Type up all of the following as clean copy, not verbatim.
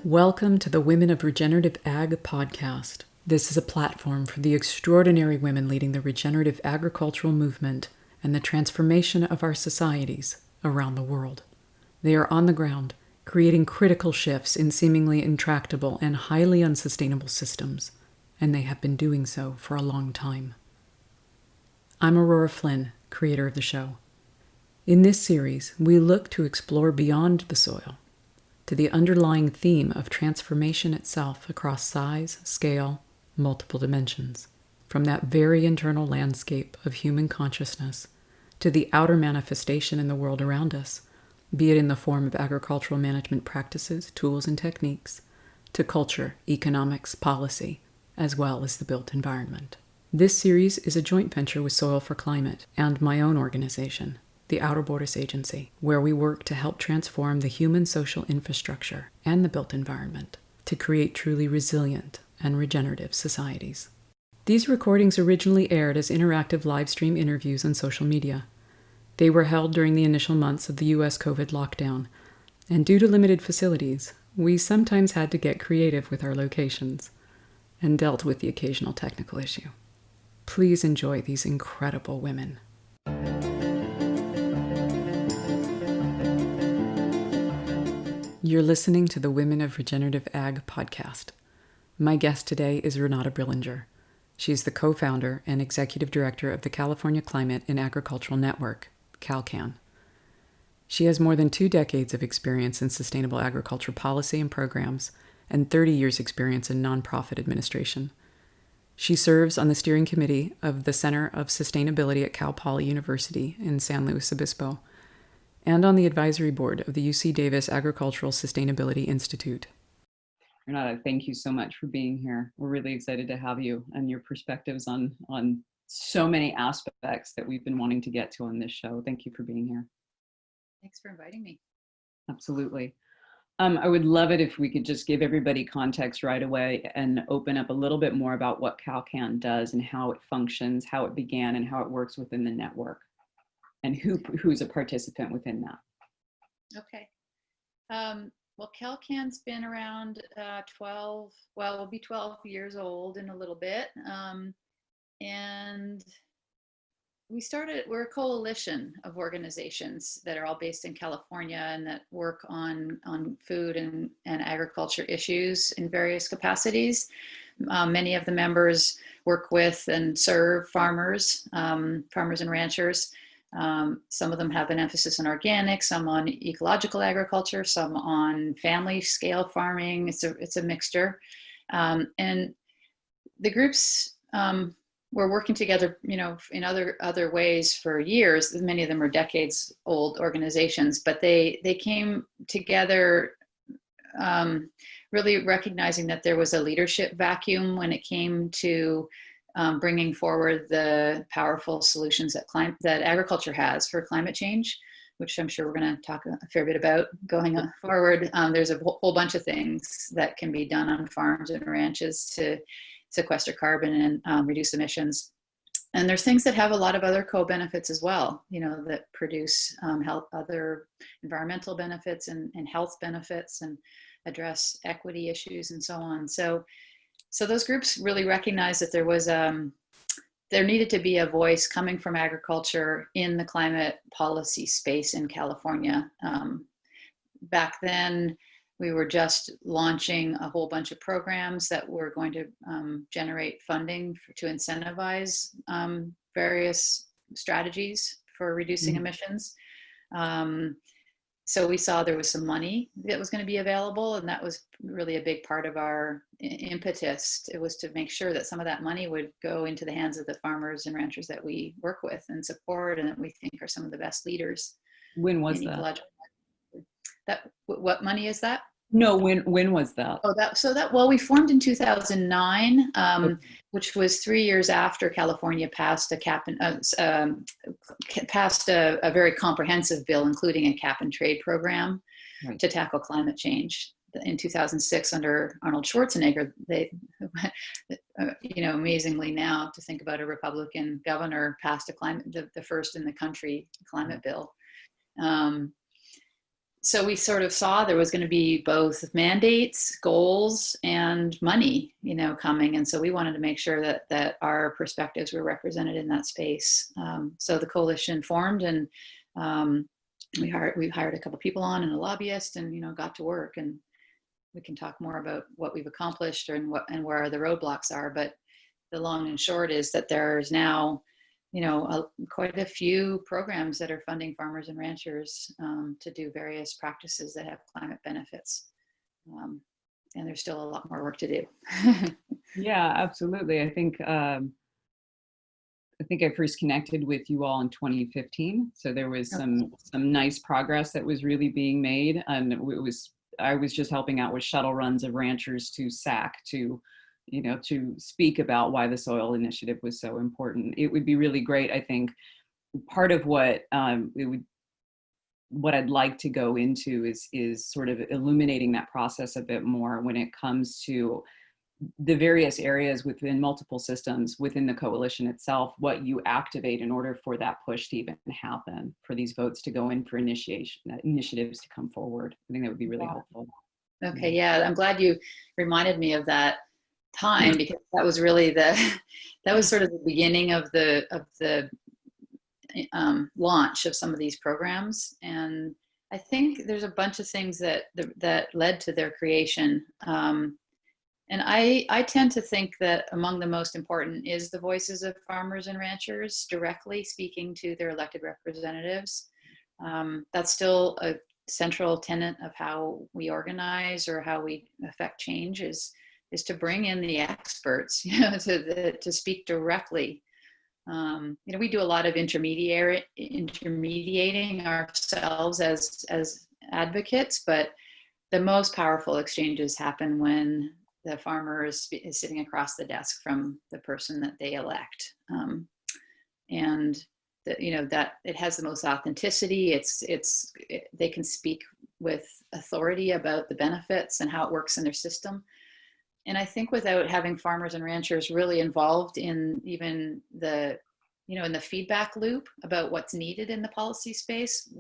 Welcome to the Women of Regenerative Ag podcast. This is a platform for the extraordinary women leading the regenerative agricultural movement and the transformation of our societies around the world. They are on the ground, creating critical shifts in seemingly intractable and highly unsustainable systems, and they have been doing so for a long time. I'm Aurora Flynn, creator of the show. In this series, we look to explore beyond the soil, to the underlying theme of transformation itself across size, scale, multiple dimensions, from that very internal landscape of human consciousness to the outer manifestation in the world around us, be it in the form of agricultural management practices, tools, and techniques, to culture, economics, policy, as well as the built environment. This series is a joint venture with Soil for Climate and my own organization, the Ouroboros Agency, where we work to help transform the human social infrastructure and the built environment to create truly resilient and regenerative societies. These recordings originally aired as interactive live stream interviews on social media. They were held during the initial months of the U.S. COVID lockdown, and due to limited facilities, we sometimes had to get creative with our locations and dealt with the occasional technical issue. Please enjoy these incredible women. You're listening to the Women of Regenerative Ag podcast. My guest today is Renata Brillinger. She's the co-founder and executive director of the California Climate and Agricultural Network, CalCAN. She has more than 2 decades of experience in sustainable agriculture policy and programs and 30 years experience in nonprofit administration. She serves on the steering committee of the Center of Sustainability at Cal Poly University in San Luis Obispo, and on the advisory board of the UC Davis Agricultural Sustainability Institute. Renata, thank you so much for being here. We're really excited to have you and your perspectives on so many aspects that we've been wanting to get to on this show. Thank you for being here. Thanks for inviting me. Absolutely. I would love it if we could just give everybody context right away and open up a little bit more about what CalCAN does and how it functions, how it began, and how it works within the network, and who's a participant within that. Okay. Well, CalCAN's been around it'll be 12 years old in a little bit. And we're a coalition of organizations that are all based in California and that work on food and agriculture issues in various capacities. Many of the members work with and serve farmers and ranchers. Some of them have an emphasis on organic, some on ecological agriculture, some on family scale farming. It's a mixture. And the groups were working together, in other ways for years. Many of them are decades old organizations, but they came together really recognizing that there was a leadership vacuum when it came to bringing forward the powerful solutions that agriculture has for climate change, which I'm sure we're going to talk a fair bit about going forward. There's a whole bunch of things that can be done on farms and ranches to sequester carbon and reduce emissions. And there's things that have a lot of other co-benefits as well, that produce other environmental benefits and health benefits and address equity issues and so on. So those groups really recognized that there needed to be a voice coming from agriculture in the climate policy space in California. Back then, we were just launching a whole bunch of programs that were going to generate funding to incentivize various strategies for reducing emissions. So we saw there was some money that was going to be available, and that was really a big part of our impetus. It was to make sure that some of that money would go into the hands of the farmers and ranchers that we work with and support, and that we think are some of the best leaders. When was that? What money is that? No, when was that? We formed in 2009, which was 3 years after California passed a very comprehensive bill, including a cap and trade program to tackle climate change. In 2006, under Arnold Schwarzenegger, they, amazingly now to think about a Republican governor passed the first in the country climate bill. so we sort of saw there was going to be both mandates, goals, and money, coming. And so we wanted to make sure that our perspectives were represented in that space. So the coalition formed, and we hired a couple people on and a lobbyist, and got to work. And we can talk more about what we've accomplished and where the roadblocks are. But the long and short is that there's now quite a few programs that are funding farmers and ranchers to do various practices that have climate benefits. And there's still a lot more work to do. Yeah, absolutely. I think I first connected with you all in 2015. So there was some nice progress that was really being made. And I was just helping out with shuttle runs of ranchers to SAC to speak about why the soil initiative was so important. It would be really great. I think part of what what I'd like to go into is sort of illuminating that process a bit more when it comes to the various areas within multiple systems within the coalition itself, what you activate in order for that push to even happen, for these votes to go in, for initiatives to come forward. I think that would be really helpful. Okay, yeah, I'm glad you reminded me of that time, because that was really that was sort of the beginning of the launch of some of these programs. And I think there's a bunch of things that led to their creation. And I tend to think that among the most important is the voices of farmers and ranchers directly speaking to their elected representatives. That's still a central tenet of how we organize or how we affect change, is to bring in the experts, to speak directly. We do a lot of intermediating ourselves as advocates, but the most powerful exchanges happen when the farmer is sitting across the desk from the person that they elect, and that it has the most authenticity. They can speak with authority about the benefits and how it works in their system. And I think without having farmers and ranchers really involved in even in the feedback loop about what's needed in the policy space,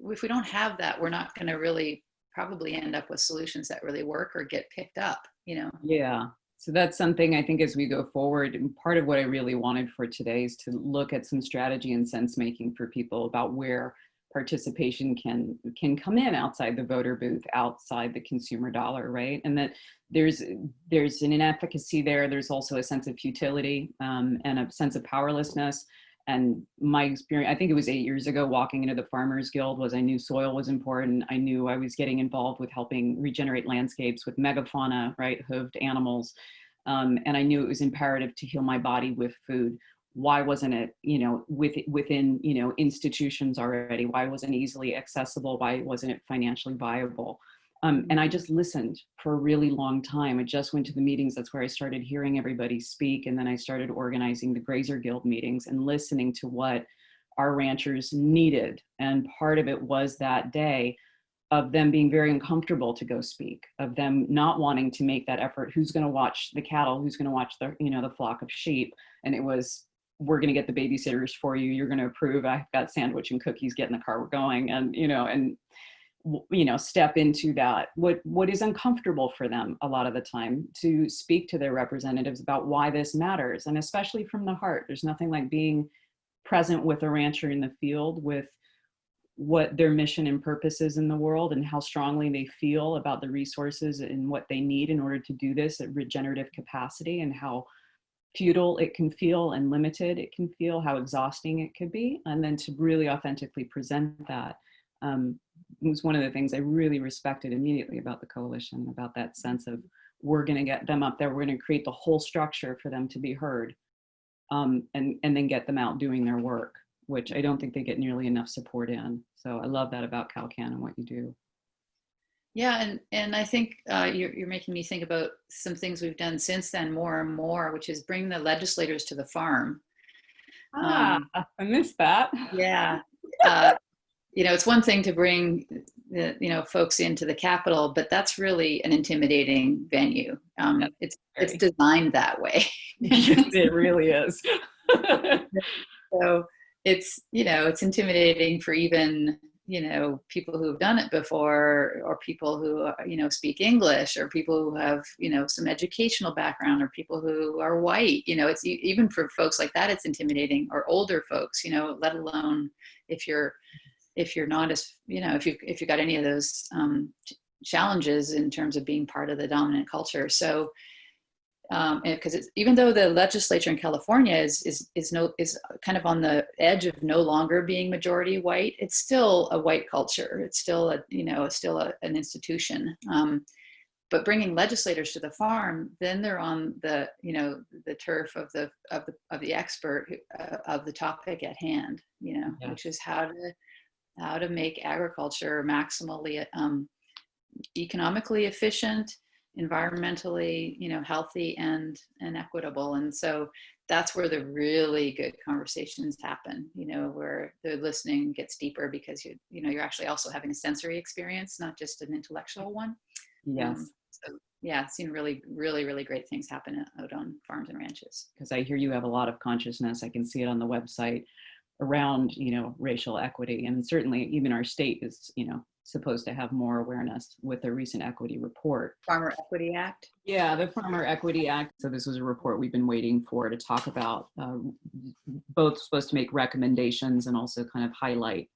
if we don't have that, we're not going to really probably end up with solutions that really work or get picked up, Yeah. So that's something I think as we go forward, and part of what I really wanted for today is to look at some strategy and sense making for people about where participation can come in outside the voter booth, outside the consumer dollar, right? And that there's an inefficacy there. There's also a sense of futility and a sense of powerlessness. And my experience, I think it was 8 years ago, walking into the Farmers Guild, was I knew soil was important. I knew I was getting involved with helping regenerate landscapes with megafauna, right, hooved animals. And I knew it was imperative to heal my body with food. Why wasn't it, within, institutions already? Why wasn't it easily accessible? Why wasn't it financially viable? And I just listened for a really long time. I just went to the meetings. That's where I started hearing everybody speak. And then I started organizing the Grazer Guild meetings and listening to what our ranchers needed. And part of it was that day of them being very uncomfortable to go speak, of them not wanting to make that effort. Who's going to watch the cattle? Who's going to watch the flock of sheep? And it was, we're going to get the babysitters for you. You're going to approve. I've got sandwich and cookies. Get in the car. We're going. And, step into that, what is uncomfortable for them a lot of the time, to speak to their representatives about why this matters. And especially from the heart, there's nothing like being present with a rancher in the field, with what their mission and purpose is in the world, and how strongly they feel about the resources and what they need in order to do this at regenerative capacity, and how futile it can feel and limited it can feel, how exhausting it could be. And then to really authentically present that was one of the things I really respected immediately about the coalition, about that sense of, we're going to get them up there, we're going to create the whole structure for them to be heard, and then get them out doing their work, which I don't think they get nearly enough support in. So I love that about CalCan and what you do. Yeah, and I think you're making me think about some things we've done since then more and more, which is bring the legislators to the farm. I missed that. Yeah. It's one thing to bring folks into the Capitol, but that's really an intimidating venue. It's designed that way. It really is. So it's intimidating for even people who've done it before, or people who, speak English, or people who have, some educational background, or people who are white. It's even for folks like that, it's intimidating, or older folks, let alone if you're not as, if you got any of those challenges in terms of being part of the dominant culture. So, because even though the legislature in California is kind of on the edge of no longer being majority white, it's still a white culture. It's still an institution. But bringing legislators to the farm, then they're on the turf of the expert of the topic at hand. Yeah. Which is how to make agriculture maximally economically efficient, environmentally, healthy and equitable. And so that's where the really good conversations happen, where the listening gets deeper, because you're actually also having a sensory experience, not just an intellectual one. Yes. So yeah, I've seen really, really, really great things happen out on farms and ranches. Because I hear you have a lot of consciousness. I can see it on the website around, racial equity. And certainly even our state is, supposed to have more awareness with the recent equity report. Farmer Equity Act? Yeah, the Farmer Equity Act. So this was a report we've been waiting for to talk about, both supposed to make recommendations and also kind of highlight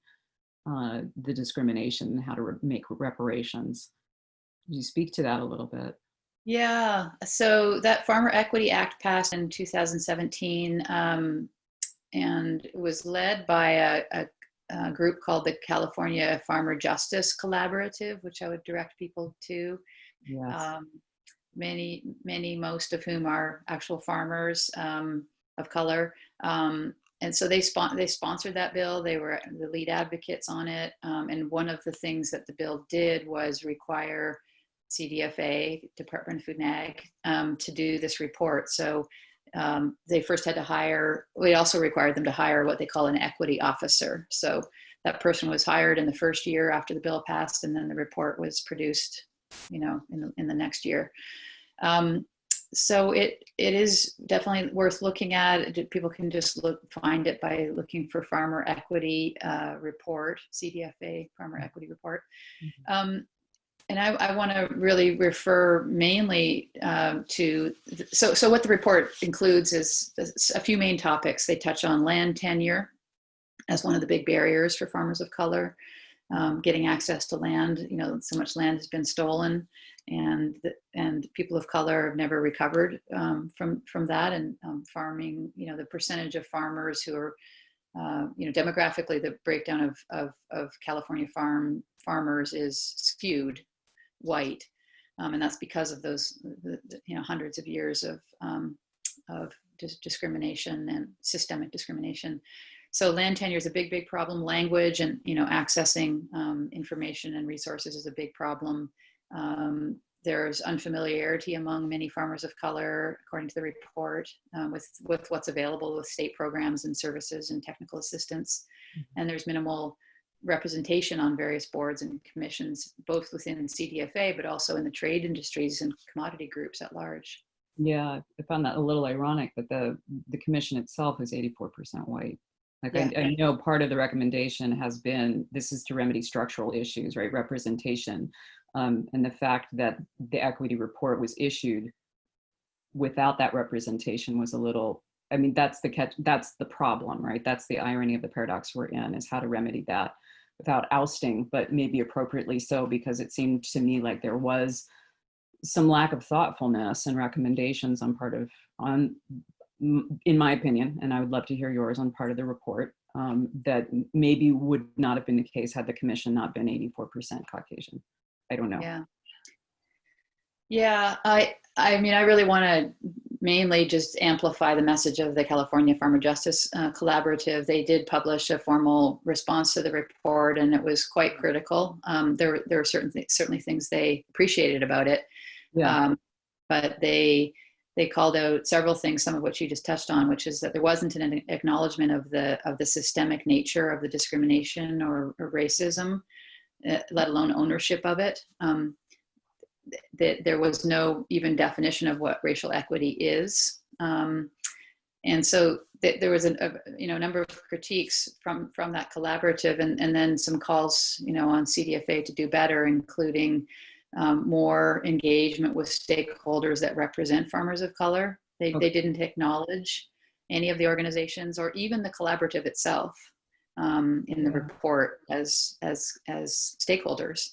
the discrimination and how to make reparations. Could you speak to that a little bit? Yeah, so that Farmer Equity Act passed in 2017, and it was led by a group called the California Farmer Justice Collaborative, which I would direct people to. Yes. Most of whom are actual farmers of color. And so they sponsored that bill. They were the lead advocates on it. And one of the things that the bill did was require CDFA, Department of Food and Ag, to do this report. So they first had to hire, we also required them to hire what they call an equity officer. So that person was hired in the first year after the bill passed, and then the report was produced, in the next year. So it is definitely worth looking at. People can just find it by looking for Farmer Equity Report, CDFA Farmer Equity Report. Mm-hmm. And I want to really refer mainly to, so what the report includes is a few main topics. They touch on land tenure as one of the big barriers for farmers of color, getting access to land. So much land has been stolen, and people of color have never recovered from that. And farming, the percentage of farmers who are, demographically, the breakdown of California farmers is skewed white, and that's because of those hundreds of years of discrimination and systemic discrimination. So land tenure is a big problem. Language and accessing information and resources is a big problem. There's unfamiliarity among many farmers of color, according to the report, with what's available with state programs and services and technical assistance. Mm-hmm. And there's minimal representation on various boards and commissions, both within CDFA, but also in the trade industries and commodity groups at large. Yeah, I found that a little ironic that the commission itself is 84% white. I know part of the recommendation has been, this is to remedy structural issues, right? Representation. And the fact that the equity report was issued without that representation was a little, that's the problem, right? That's the irony of the paradox we're in, is how to remedy that without ousting, but maybe appropriately so, because it seemed to me like there was some lack of thoughtfulness and recommendations in my opinion, and I would love to hear yours, on part of the report, that maybe would not have been the case had the commission not been 84% Caucasian. I don't know. Yeah. I really want to mainly just amplify the message of the California Farmer Justice Collaborative. They did publish a formal response to the report, and it was quite critical. There were certainly things they appreciated about it, but they called out several things, some of which you just touched on, which is that there wasn't an acknowledgement of the systemic nature of the discrimination or racism, let alone ownership of it. That there was no even definition of what racial equity is. And so there was a number of critiques from that collaborative, and then some calls, on CDFA to do better, including more engagement with stakeholders that represent farmers of color. They didn't acknowledge any of the organizations or even the collaborative itself in the report as stakeholders.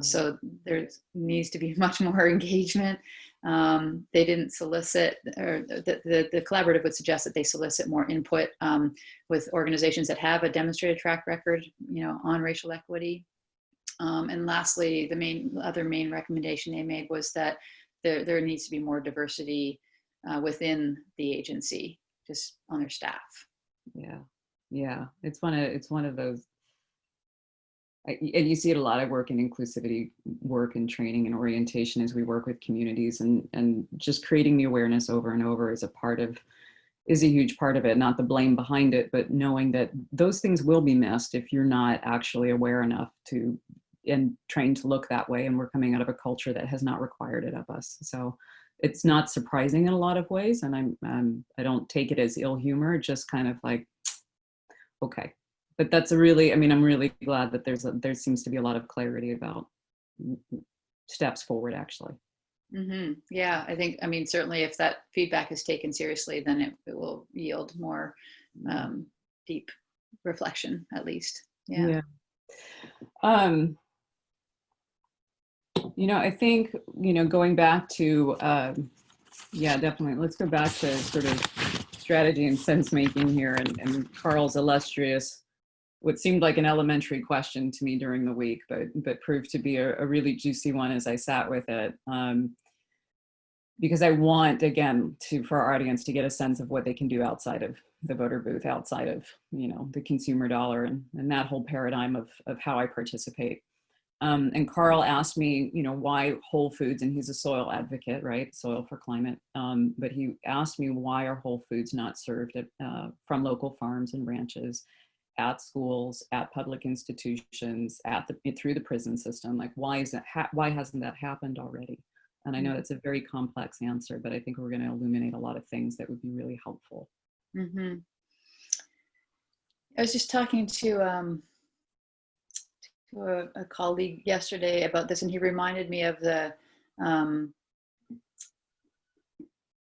So there needs to be much more engagement. They didn't solicit, or the collaborative would suggest that they solicit more input with organizations that have a demonstrated track record, on racial equity. And lastly, the other main recommendation they made was that there needs to be more diversity within the agency, just on their staff. Yeah. It's one of those. And you see it a lot. I work in inclusivity work and training and orientation as we work with communities, and just creating the awareness over and over is a huge part of it. Not the blame behind it, but knowing that those things will be missed if you're not actually aware enough to and trained to look that way. And we're coming out of a culture that has not required it of us. So it's not surprising in a lot of ways. And I don't take it as ill humor, just kind of like, okay. But that's I'm really glad that there seems to be a lot of clarity about steps forward, actually. Mm-hmm. Yeah, I think, certainly if that feedback is taken seriously, then it will yield more deep reflection, at least. Yeah. I think, going back to, definitely. Let's go back to sort of strategy and sense making here, and Carl's illustrious, what seemed like an elementary question to me during the week, but proved to be a really juicy one as I sat with it. Because I want, again, for our audience to get a sense of what they can do outside of the voter booth, outside of, the consumer dollar and that whole paradigm of how I participate. And Carl asked me, why Whole Foods, and he's a soil advocate, right? Soil for climate. But he asked me, why are Whole Foods not served from local farms and ranches, at schools, at public institutions, through the prison system? Like, why hasn't that happened already? And I know it's a very complex answer, but I think we're going to illuminate a lot of things that would be really helpful. Mm-hmm. I was just talking to a colleague yesterday about this, and he reminded me of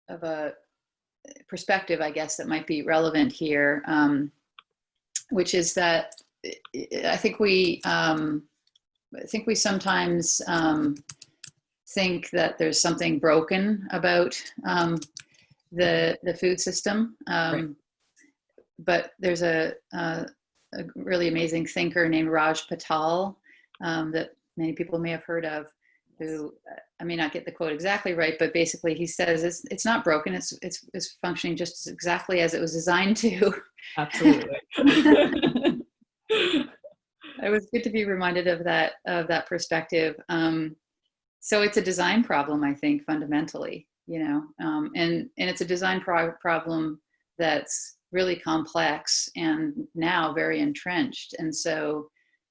a perspective, I guess, that might be relevant here, which is that I think we sometimes think that there's something broken about the food system, Right. But there's a really amazing thinker named Raj Patel that many people may have heard of, who, I may not get the quote exactly right, but basically he says it's not broken, it's functioning just exactly as it was designed to. Absolutely. It was good to be reminded of that perspective. So it's a design problem, I think, fundamentally, and it's a design problem that's really complex and now very entrenched. And so,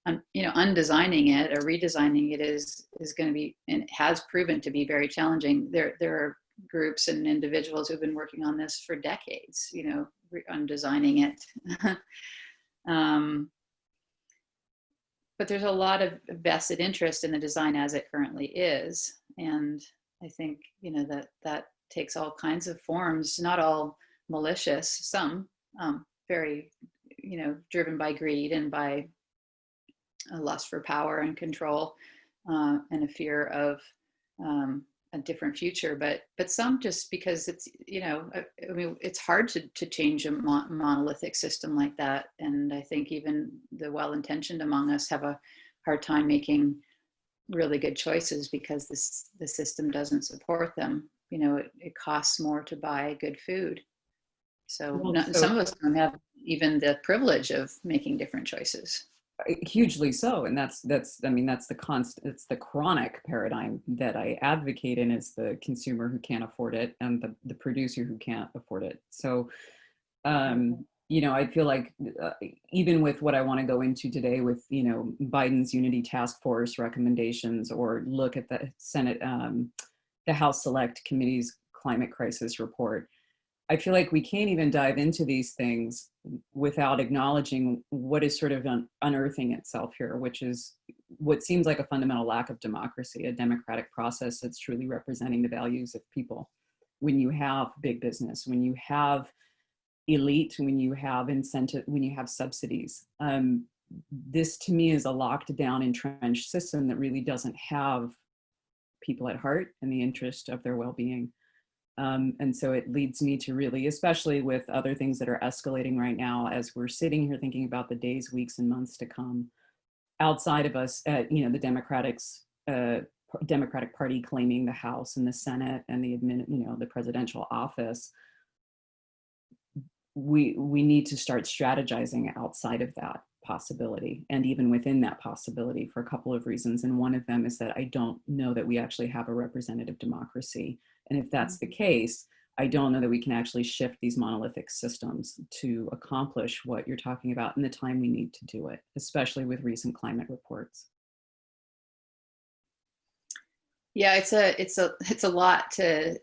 undesigning it or redesigning it is going to be, and has proven to be, very challenging. There are groups and individuals who've been working on this for decades, on designing it. But there's a lot of vested interest in the design as it currently is. And I think, that takes all kinds of forms, not all malicious, some very, driven by greed and by a lust for power and control, and a fear of a different future, but some just because it's, it's hard to change a monolithic system like that. And I think even the well-intentioned among us have a hard time making really good choices because the system doesn't support them. It costs more to buy good food. So some of us don't have even the privilege of making different choices. Hugely so. And that's the constant, it's the chronic paradigm that I advocate in, is the consumer who can't afford it and the producer who can't afford it. So, I feel like even with what I want to go into today with, Biden's Unity Task Force recommendations, or look at the Senate, the House Select Committee's climate crisis report, I feel like we can't even dive into these things without acknowledging what is sort of unearthing itself here, which is what seems like a fundamental lack of democracy, a democratic process that's truly representing the values of people. When you have big business, when you have elite, when you have incentive, when you have subsidies, this to me is a locked down, entrenched system that really doesn't have people at heart and the interest of their well-being. And so it leads me to really, especially with other things that are escalating right now, as we're sitting here thinking about the days, weeks, and months to come, outside of us, the Democratic Party claiming the House and the Senate and the presidential office, we need to start strategizing outside of that possibility, and even within that possibility, for a couple of reasons. And one of them is that I don't know that we actually have a representative democracy. And if that's the case, I don't know that we can actually shift these monolithic systems to accomplish what you're talking about in the time we need to do it, especially with recent climate reports. Yeah, it's a lot to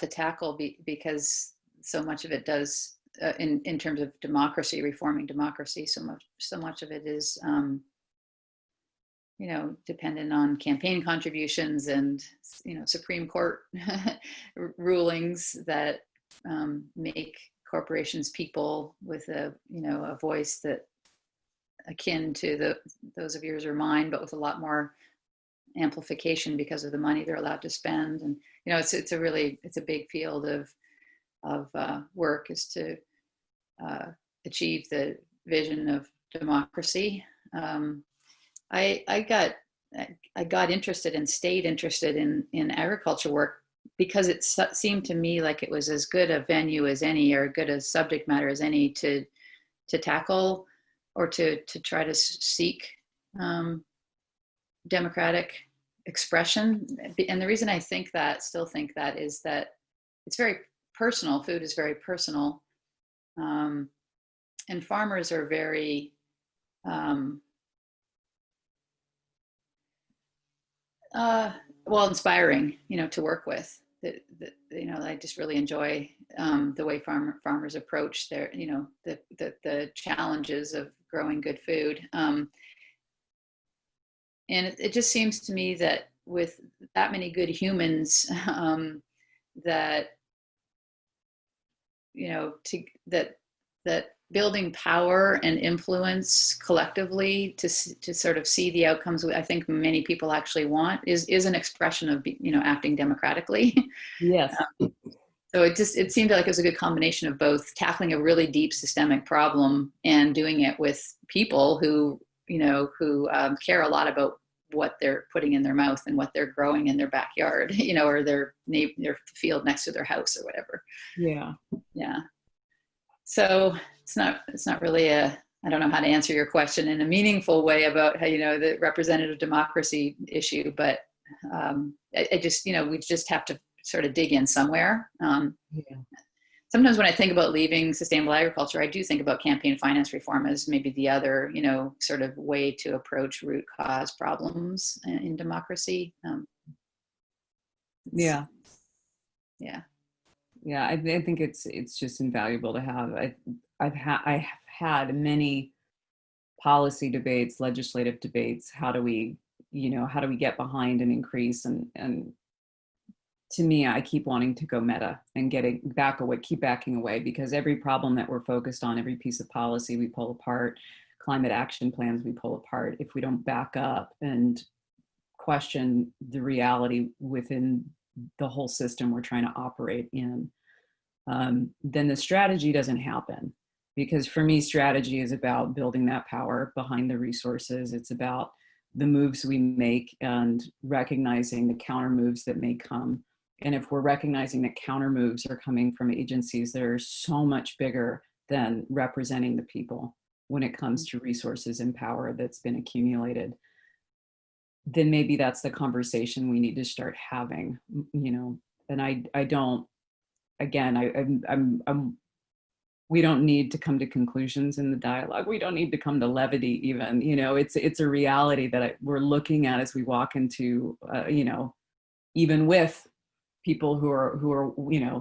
tackle because so much of it does in terms of democracy, reforming democracy. So much of it is dependent on campaign contributions and Supreme Court rulings that make corporations people with a voice that akin to those of yours or mine, but with a lot more amplification because of the money they're allowed to spend. And it's a big field of work, is to achieve the vision of democracy. I got interested and stayed interested in agriculture work because it seemed to me like it was as good a venue as any, or good a subject matter as any, to tackle or to try to seek democratic expression. And the reason I still think that is that it's very personal. Food is very personal, and farmers are very inspiring, to work with. I just really enjoy the way farmers approach their, the challenges of growing good food. And it just seems to me that with that many good humans, that building power and influence collectively to sort of see the outcomes I think many people actually want is an expression of acting democratically. Yes. So it seemed like it was a good combination of both tackling a really deep systemic problem and doing it with people who care a lot about what they're putting in their mouth and what they're growing in their backyard, or their field next to their house or whatever. Yeah. So it's not really I don't know how to answer your question in a meaningful way about how, the representative democracy issue, but I just, we just have to sort of dig in somewhere. Sometimes when I think about leaving sustainable agriculture, I do think about campaign finance reform as maybe the other, sort of way to approach root cause problems in democracy. Yeah. I think it's just invaluable to have. I have had many policy debates, legislative debates. How do we get behind an increase? And to me, I keep wanting to go meta and keep backing away, because every problem that we're focused on, every piece of policy we pull apart, climate action plans we pull apart, if we don't back up and question the reality within the whole system we're trying to operate in, then the strategy doesn't happen. Because for me, strategy is about building that power behind the resources. It's about the moves we make and recognizing the counter moves that may come. And if we're recognizing that counter moves are coming from agencies that are so much bigger than representing the people when it comes to resources and power that's been accumulated, then maybe that's the conversation we need to start having, and I don't, again, we don't need to come to conclusions in the dialogue. We don't need to come to levity even, it's a reality that we're looking at as we walk into, even with people who are,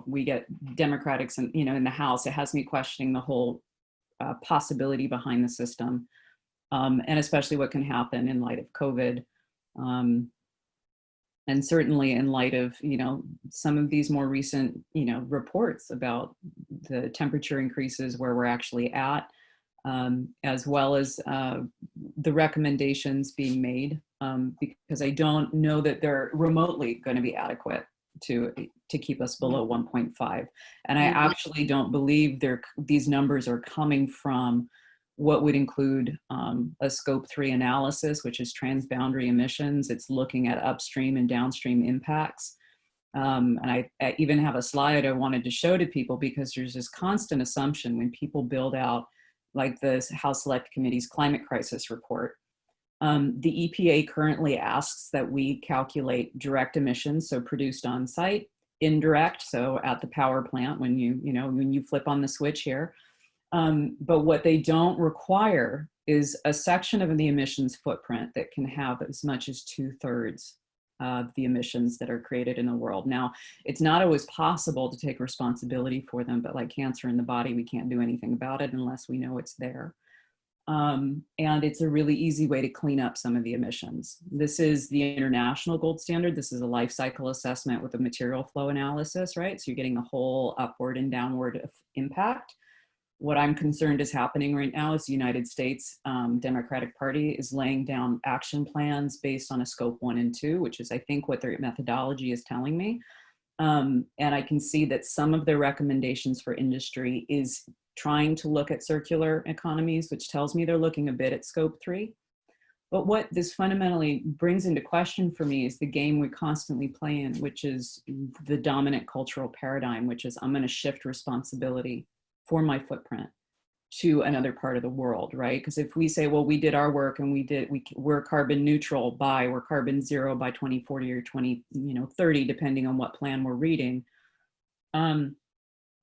we get Democrats and, in the House, it has me questioning the whole possibility behind the system, and especially what can happen in light of COVID. And certainly in light of, some of these more recent, reports about the temperature increases where we're actually at, as well as the recommendations being made, because I don't know that they're remotely going to be adequate to keep us below 1.5. And I actually don't believe these numbers are coming from what would include a scope 3 analysis, which is transboundary emissions. It's looking at upstream and downstream impacts. And I even have a slide I wanted to show to people, because there's this constant assumption when people build out like the House Select Committee's climate crisis report. The EPA currently asks that we calculate direct emissions, so produced on site, indirect, so at the power plant when you flip on the switch here. But what they don't require is a section of the emissions footprint that can have as much as 2/3 of the emissions that are created in the world. Now, it's not always possible to take responsibility for them, but like cancer in the body, we can't do anything about it unless we know it's there. And it's a really easy way to clean up some of the emissions. This is the international gold standard. This is a life cycle assessment with a material flow analysis, right? So you're getting the whole upward and downward impact. What I'm concerned is happening right now is the United States Democratic Party is laying down action plans based on a scope 1 and 2, which is, I think, what their methodology is telling me. And I can see that some of their recommendations for industry is trying to look at circular economies, which tells me they're looking a bit at scope 3. But what this fundamentally brings into question for me is the game we constantly play in, which is the dominant cultural paradigm, which is I'm going to shift responsibility for my footprint to another part of the world, right? Because if we say, well, we did our work and we're carbon neutral we're carbon zero by 2040 or 2030, depending on what plan we're reading,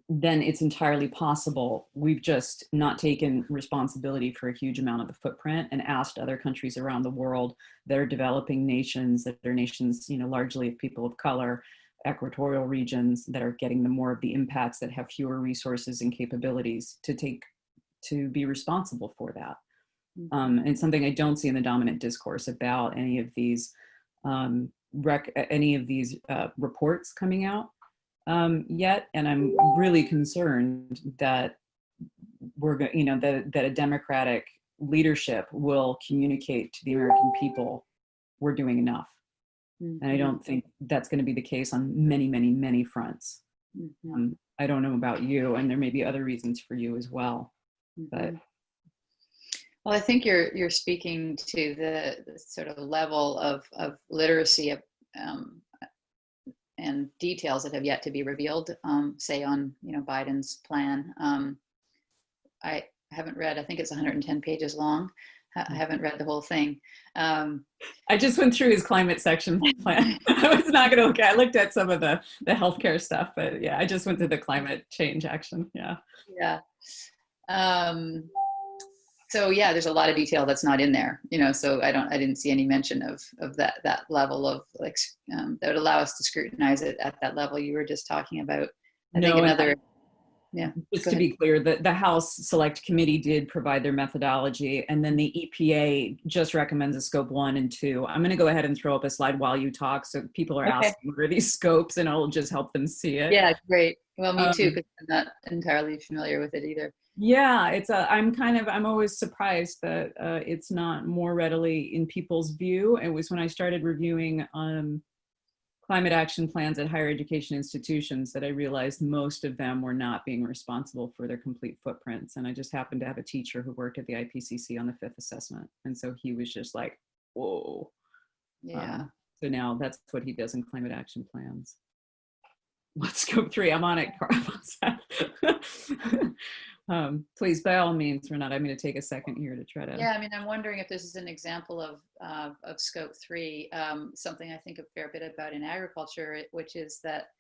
then it's entirely possible we've just not taken responsibility for a huge amount of the footprint and asked other countries around the world that are developing nations, that are nations, largely of people of color, equatorial regions that are getting the more of the impacts, that have fewer resources and capabilities to be responsible for that. And something I don't see in the dominant discourse about any of these reports coming out yet. And I'm really concerned that that a Democratic leadership will communicate to the American people, we're doing enough. And I don't think that's going to be the case on many, many, many fronts. I don't know about you, and there may be other reasons for you as well. But well, I think you're speaking to the sort of level of literacy and details that have yet to be revealed. Say on Biden's plan. I haven't read. I think it's 110 pages long. I haven't read the whole thing. I just went through his climate section plan. I was not going to look at. I looked at some of the healthcare stuff, but yeah, I just went through the climate change action. Yeah. Yeah. So yeah, there's a lot of detail that's not in there. So I didn't see any mention of that level of that would allow us to scrutinize it at that level you were just talking about. I think another. Yeah. Just to be clear, the House Select Committee did provide their methodology, and then the EPA just recommends a scope 1 and 2. I'm going to go ahead and throw up a slide while you talk, so people are asking what are these scopes, and it'll just help them see it. Yeah, great. Well, me too, because I'm not entirely familiar with it either. Yeah, I'm always surprised that it's not more readily in people's view. It was when I started reviewing climate action plans at higher education institutions that I realized most of them were not being responsible for their complete footprints. And I just happened to have a teacher who worked at the IPCC on the 5th assessment. And so he was just like, whoa. Yeah. So now that's what he does in climate action plans. What's scope 3? I'm on it. Please, by all means, Renata, I'm going to take a second here to try to. Yeah, I mean, I'm wondering if this is an example of scope 3, something I think a fair bit about in agriculture, which is that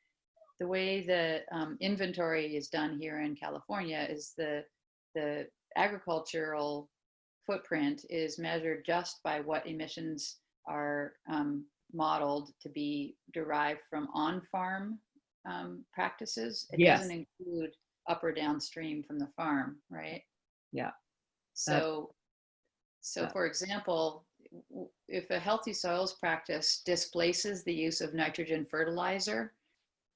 the way the inventory is done here in California is the agricultural footprint is measured just by what emissions are modeled to be derived from on-farm practices. It Yes. doesn't include up or downstream from the farm, right? Yeah. So for example, if a healthy soils practice displaces the use of nitrogen fertilizer,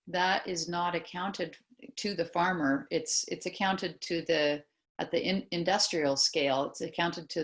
that is not accounted to the farmer. It's accounted to at the industrial scale. It's accounted to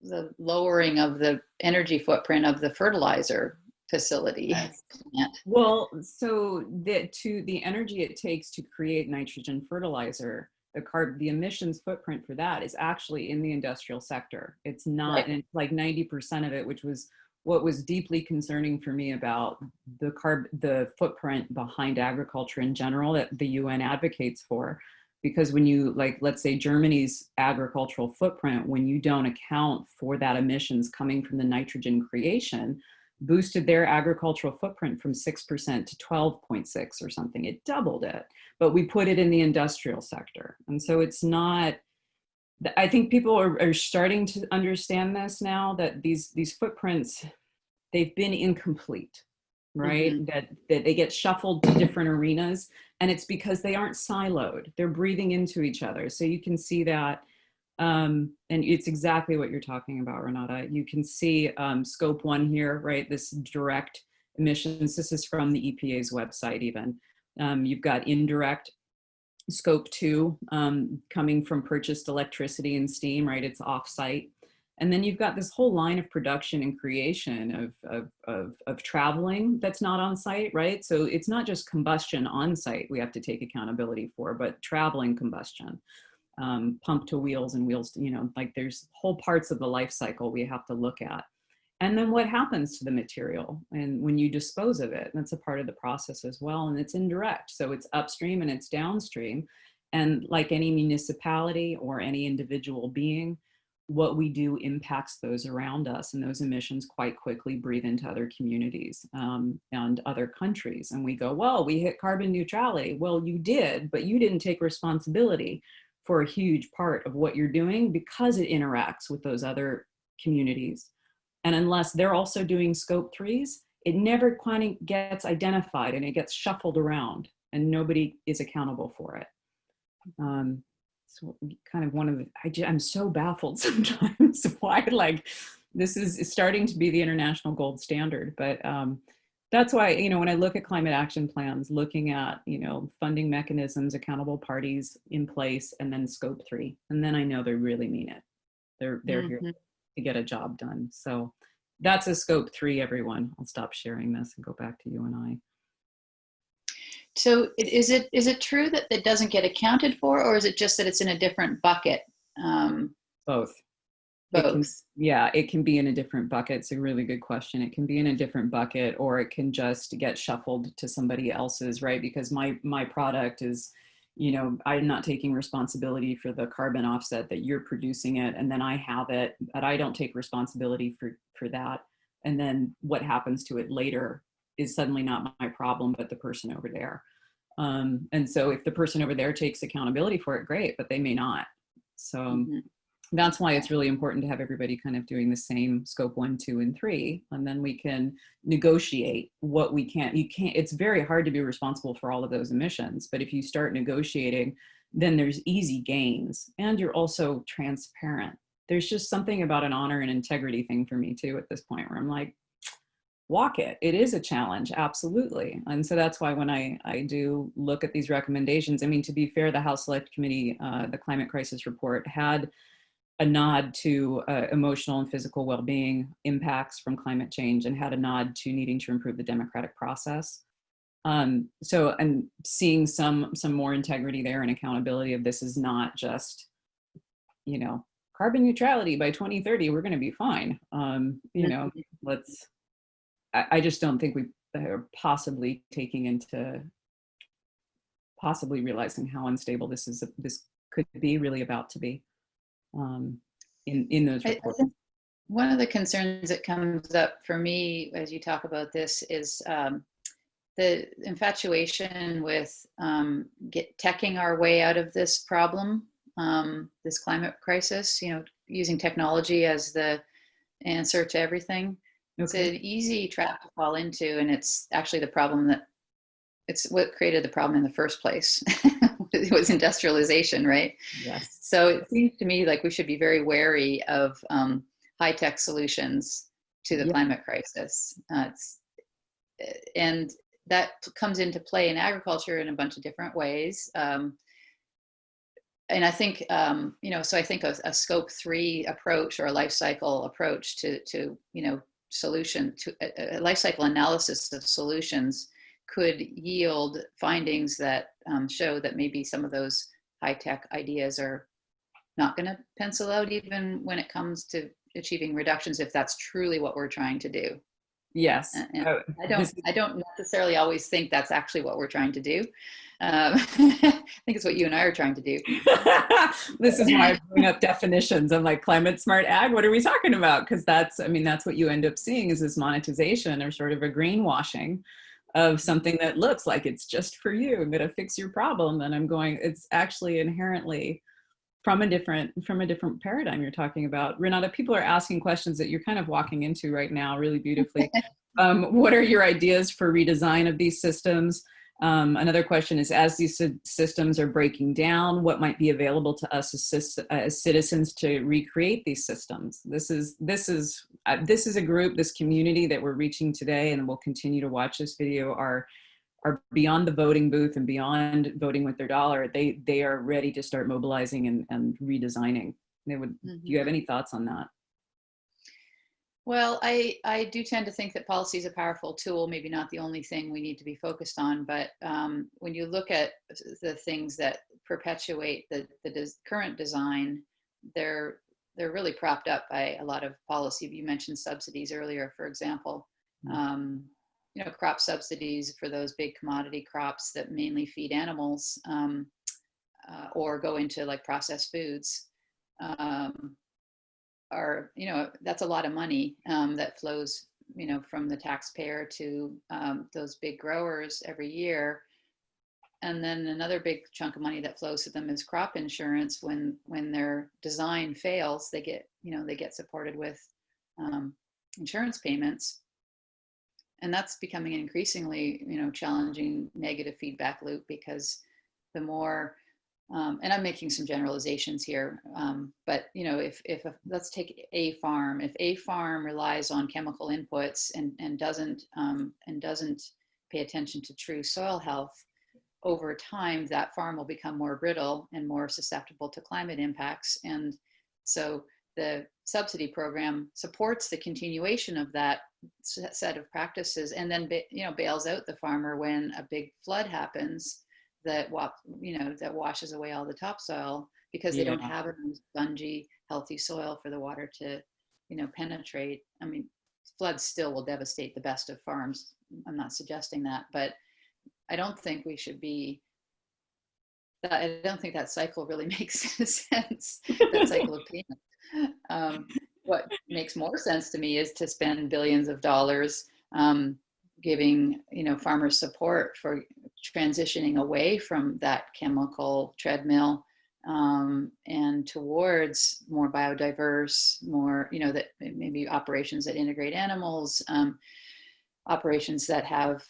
the lowering of the energy footprint of the fertilizer facility plant. Well, so the energy it takes to create nitrogen fertilizer, the emissions footprint for that is actually in the industrial sector. It's not, Right. and it's like 90% of it, which was what was deeply concerning for me about the footprint behind agriculture in general that the UN advocates for. Because when you, like, let's say Germany's agricultural footprint, when you don't account for that emissions coming from the nitrogen creation, boosted their agricultural footprint from 6% to 12.6 or something. It doubled it, but we put it in the industrial sector. And so it's not, I think people are starting to understand this now, that these footprints, they've been incomplete, right? Mm-hmm. That they get shuffled to different arenas, and it's because they aren't siloed. They're breathing into each other. So you can see that, and it's exactly what you're talking about, Renata. You can see scope 1 here, right? This direct emissions. This is from the EPA's website even. You've got indirect scope 2 coming from purchased electricity and steam, right? It's off-site. And then you've got this whole line of production and creation of traveling that's not on site, right? So it's not just combustion on site we have to take accountability for, but traveling combustion, pump to wheels and wheels to, like there's whole parts of the life cycle we have to look at. And then what happens to the material and when you dispose of it, that's a part of the process as well. And it's indirect. So it's upstream and it's downstream. And like any municipality or any individual being, what we do impacts those around us, and those emissions quite quickly breathe into other communities and other countries. And we go, well, we hit carbon neutrality. Well, you did, but you didn't take responsibility for a huge part of what you're doing because it interacts with those other communities. And unless they're also doing scope 3s, it never quite gets identified and it gets shuffled around and nobody is accountable for it. So kind of one of the, I'm so baffled sometimes why, like, this is starting to be the international gold standard. But that's why, when I look at climate action plans, looking at, funding mechanisms, accountable parties in place, and then scope 3, and then I know they really mean it. They're Mm-hmm. here to get a job done. So that's a scope 3, everyone. I'll stop sharing this and go back to you and I. So is it true that it doesn't get accounted for, or is it just that it's in a different bucket? Both. Both. It can be in a different bucket. It's a really good question. It can be in a different bucket, or it can just get shuffled to somebody else's, right? Because my product is, I'm not taking responsibility for the carbon offset that you're producing it, and then I have it, but I don't take responsibility for that. And then what happens to it later is suddenly not my problem, but the person over there. And so if the person over there takes accountability for it, great, but they may not. So that's why it's really important to have everybody kind of doing the same scope 1, 2, and 3, and then we can negotiate what we can. It's very hard to be responsible for all of those emissions, but if you start negotiating, then there's easy gains, and you're also transparent. There's just something about an honor and integrity thing for me too at this point, where I'm like, walk it. It is a challenge, absolutely. And so that's why when I do look at these recommendations, I mean, to be fair, the House Select Committee, the Climate Crisis Report had a nod to emotional and physical well-being impacts from climate change, and had a nod to needing to improve the democratic process. So I'm seeing some more integrity there and accountability of this is not just, carbon neutrality by 2030, we're going to be fine. I just don't think we are possibly realizing how unstable this could be really about to be in those reports. I think one of the concerns that comes up for me as you talk about this is the infatuation with teching our way out of this problem, this climate crisis, using technology as the answer to everything. It's Okay. an easy trap to fall into, and it's actually the problem that it's what created the problem in the first place. It was industrialization, right? Yes. So it seems to me like we should be very wary of high-tech solutions to the Yeah. climate crisis. And that comes into play in agriculture in a bunch of different ways. And I think, so I think a scope 3 approach or a life cycle approach to solution to a life cycle analysis of solutions could yield findings that show that maybe some of those high tech ideas are not going to pencil out, even when it comes to achieving reductions, if that's truly what we're trying to do. Yes. And Oh, I don't necessarily always think that's actually what we're trying to do. I think it's what you and I are trying to do. This is why I bring up definitions. I'm like, climate smart ag, what are we talking about? Because that's what you end up seeing is this monetization or sort of a greenwashing of something that looks like it's just for you. I'm going to fix your problem. And I'm going, it's actually inherently from a different paradigm you're talking about. Renata, people are asking questions that you're kind of walking into right now really beautifully. What are your ideas for redesign of these systems? Another question is, as these systems are breaking down, what might be available to us as citizens to recreate these systems? This is a group, this community that we're reaching today, and we'll continue to watch this video, are beyond the voting booth and beyond voting with their dollar. They are ready to start mobilizing and redesigning. Do you have any thoughts on that? Well, I do tend to think that policy is a powerful tool, maybe not the only thing we need to be focused on, but when you look at the things that perpetuate the current design, they're really propped up by a lot of policy. You mentioned subsidies earlier, for example. Crop subsidies for those big commodity crops that mainly feed animals or go into like processed foods. That's a lot of money that flows, from the taxpayer to those big growers every year. And then another big chunk of money that flows to them is crop insurance. When their design fails, they get supported with insurance payments. And that's becoming an increasingly, challenging negative feedback loop, because the more and I'm making some generalizations here, but if let's take a farm. If a farm relies on chemical inputs and doesn't pay attention to true soil health, over time that farm will become more brittle and more susceptible to climate impacts. And so the subsidy program supports the continuation of that set of practices, and then bails out the farmer when a big flood happens that washes away all the topsoil, because they don't have a spongy, healthy soil for the water to, penetrate. I mean, floods still will devastate the best of farms. I'm not suggesting that, but I don't think we should be. I don't think that cycle really makes sense. That cycle of payment. What makes more sense to me is to spend billions of dollars giving farmers support for transitioning away from that chemical treadmill and towards more biodiverse, more that maybe operations that integrate animals, operations that have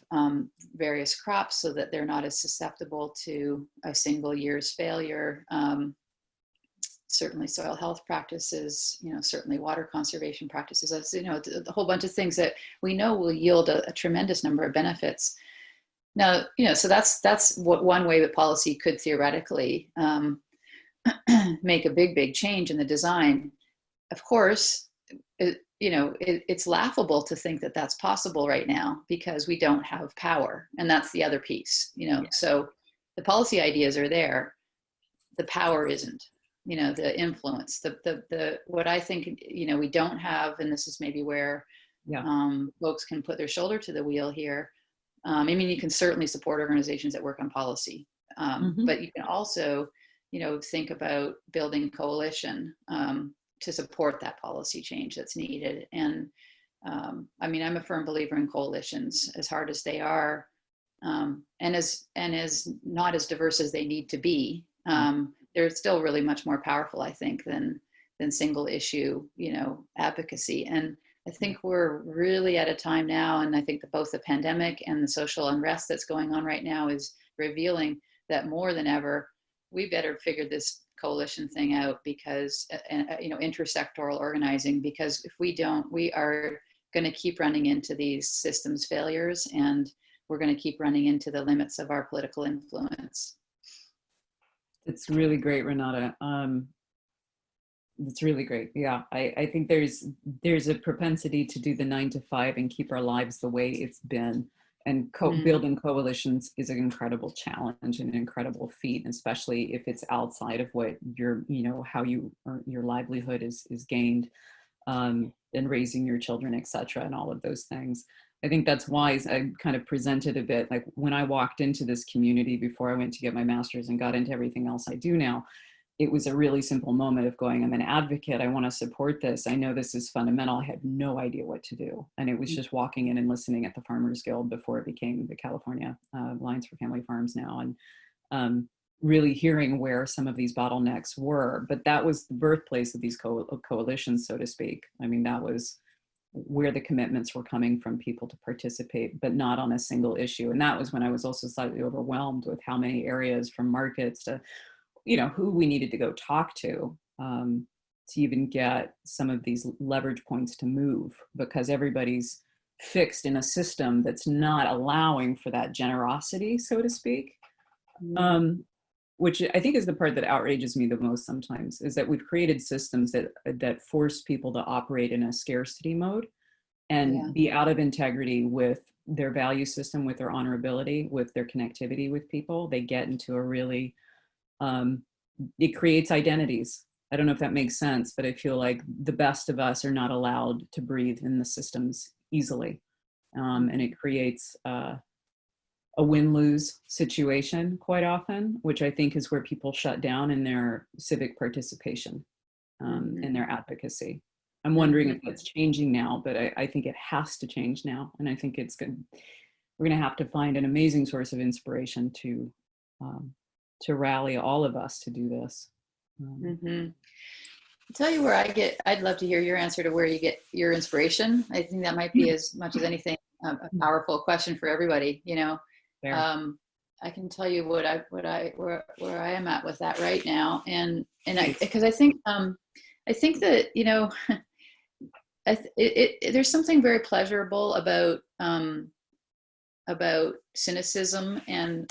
various crops so that they're not as susceptible to a single year's failure. Certainly soil health practices, certainly water conservation practices, a whole bunch of things that we know will yield a tremendous number of benefits. Now, so that's what one way that policy could theoretically make a big change in the design. Of course, it's laughable to think that that's possible right now, because we don't have power, and that's the other piece. So the policy ideas are there, the power isn't. The influence, the what I think we don't have, and this is maybe where folks can put their shoulder to the wheel here. I mean, you can certainly support organizations that work on policy, but you can also think about building coalition to support that policy change that's needed. And I mean, I'm a firm believer in coalitions, as hard as they are, and as not as diverse as they need to be. They're still really much more powerful, I think, than single issue, advocacy. And I think we're really at a time now, and I think that both the pandemic and the social unrest that's going on right now is revealing that more than ever, we better figure this coalition thing out, because, intersectoral organizing, because if we don't, we are going to keep running into these systems failures, and we're going to keep running into the limits of our political influence. It's really great, Renata. It's really great. Yeah, I think there's a propensity to do the 9 to 5 and keep our lives the way it's been. And building coalitions is an incredible challenge and an incredible feat, especially if it's outside of what your, how your livelihood is gained, and raising your children, etc., and all of those things. I think that's why I kind of presented a bit like when I walked into this community before I went to get my master's and got into everything else I do now. It was a really simple moment of going, I'm an advocate. I want to support this. I know this is fundamental. I had no idea what to do. And it was just walking in and listening at the Farmers Guild before it became the California Alliance for Family Farms now. And really hearing where some of these bottlenecks were. But that was the birthplace of these coalitions, so to speak. I mean, that was where the commitments were coming from people to participate, but not on a single issue. And that was when I was also slightly overwhelmed with how many areas, from markets to who we needed to go talk to even get some of these leverage points to move, because everybody's fixed in a system that's not allowing for that generosity, so to speak. Which I think is the part that outrages me the most sometimes, is that we've created systems that force people to operate in a scarcity mode and be out of integrity with their value system, with their honorability, with their connectivity with people. They get into a really it creates identities. I don't know if that makes sense, but I feel like the best of us are not allowed to breathe in the systems easily. And it creates a win-lose situation quite often, which I think is where people shut down in their civic participation, in their advocacy. I'm wondering if that's changing now, but I think it has to change now. And I think it's good. We're going to have to find an amazing source of inspiration to rally all of us to do this. I'll tell you where I'd love to hear your answer to where you get your inspiration. I think that might be, as much as anything, a powerful question for everybody. I can tell you where I am at with that right now. And because I think that, there's something very pleasurable about cynicism and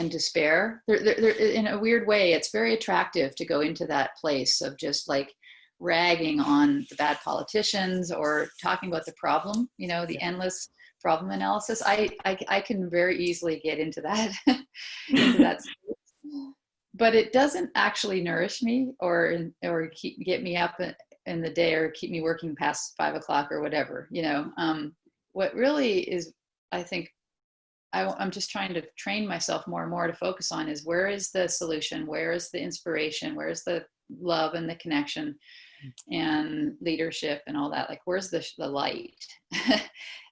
despair. There, in a weird way, it's very attractive to go into that place of just like ragging on the bad politicians or talking about the problem, the endless problem analysis. I can very easily get into that, into that space. But it doesn't actually nourish me or get me up in the day or keep me working past 5 o'clock or whatever, what really is, I think, I'm just trying to train myself more and more to focus on is, where is the solution? Where is the inspiration? Where is the love and the connection and leadership and all that? Like, where's the light?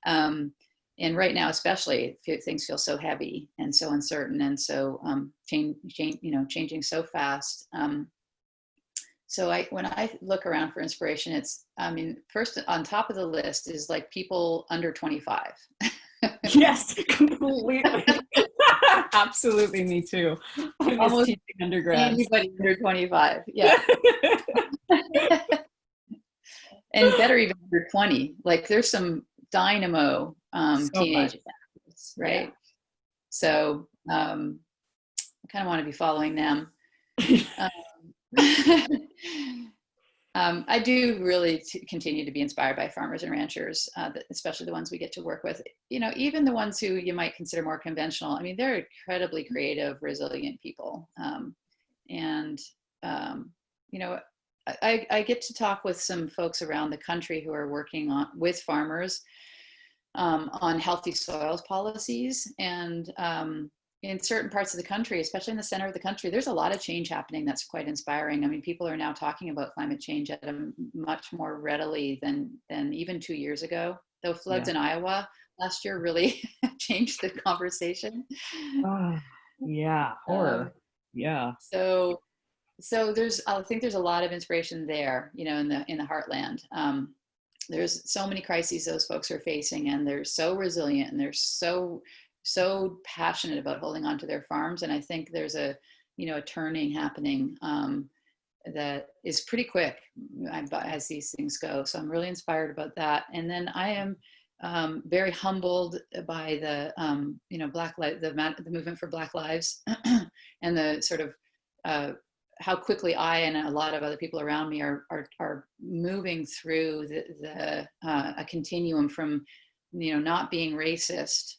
And right now, especially, things feel so heavy and so uncertain and so changing so fast. So when I look around for inspiration, first on top of the list is like people under 25. Yes, completely. Absolutely, me too. I was teaching undergrads. Anybody under 25, yeah. And better even under 20. Like, there's some dynamo teenage athletes, right? Yeah. So I kind of want to be following them. I do really continue to be inspired by farmers and ranchers, especially the ones we get to work with. Even the ones who you might consider more conventional. I mean, they're incredibly creative, resilient people. I get to talk with some folks around the country who are working with farmers on healthy soils policies. And in certain parts of the country, especially in the center of the country, there's a lot of change happening that's quite inspiring. I mean, people are now talking about climate change at a much more readily than even 2 years ago. Though floods in Iowa last year really changed the conversation. Horror. So I think there's a lot of inspiration there, in the heartland. there's so many crises those folks are facing, and they're so resilient, and they're so passionate about holding on to their farms. And I think there's a turning happening that is pretty quick as these things go. So I'm really inspired about that. And then I am very humbled by the the movement for Black Lives, and the sort of how quickly I and a lot of other people around me are moving through a continuum from not being racist,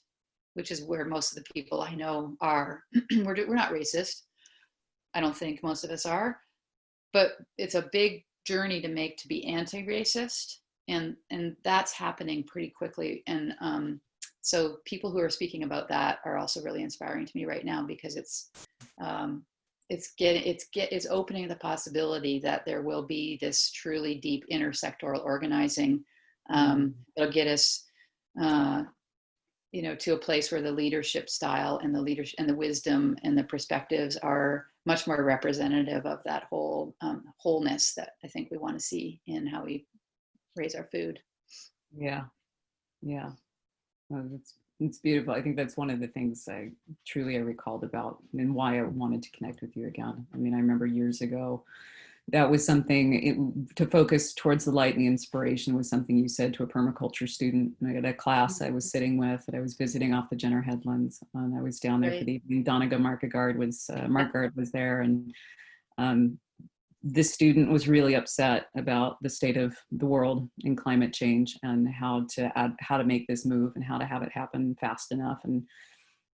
which is where most of the people I know are. We're not racist. I don't think most of us are, but it's a big journey to be anti-racist, and that's happening pretty quickly. And so people who are speaking about that are also really inspiring to me right now, because it's opening the possibility that there will be this truly deep intersectoral organizing that'll get us to a place where the leadership style and the leadership and the wisdom and the perspectives are much more representative of that whole wholeness that I think we want to see in how we raise our food. Yeah. Well, it's beautiful. I think that's one of the things I recalled about, and why I wanted to connect with you again. I mean, I remember years ago, that was something to focus towards the light and the inspiration was something you said to a permaculture student at a class I was sitting with, that I was visiting off the Jenner Headlands. I was down there for the evening. Donegal Mark Gard was there, and this student was really upset about the state of the world and climate change, and how to make this move and how to have it happen fast enough. And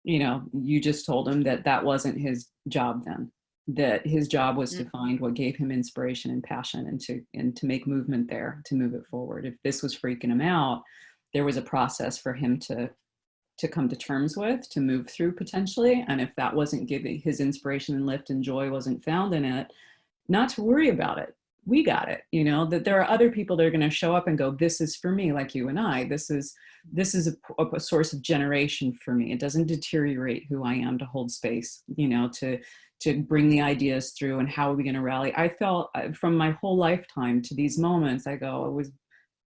you just told him that wasn't his job then, that his job was to find what gave him inspiration and passion, and to make movement there, to move it forward. If this was freaking him out, there was a process for him to come to terms with, to move through potentially. And if that wasn't giving his inspiration and lift and joy wasn't found in it, not to worry about it. We got it, that there are other people that are going to show up and go, this is for me, like you and I. This is a source of generation for me. It doesn't deteriorate who I am, to hold space, to bring the ideas through. And how are we going to rally? I felt from my whole lifetime to these moments, I go, I was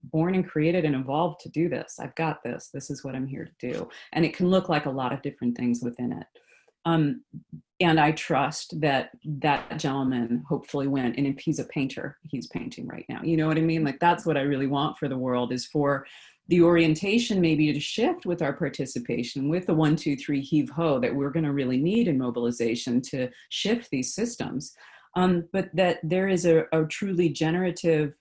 born and created and evolved to do this. I've got this. This is what I'm here to do. And it can look like a lot of different things within it. And I trust that gentleman hopefully went, and if he's a painter, he's painting right now. You know what I mean? Like, that's what I really want for the world, is for the orientation maybe to shift with our participation, with the 1, 2, 3 heave ho that we're going to really need in mobilization to shift these systems. But that there is a truly generative,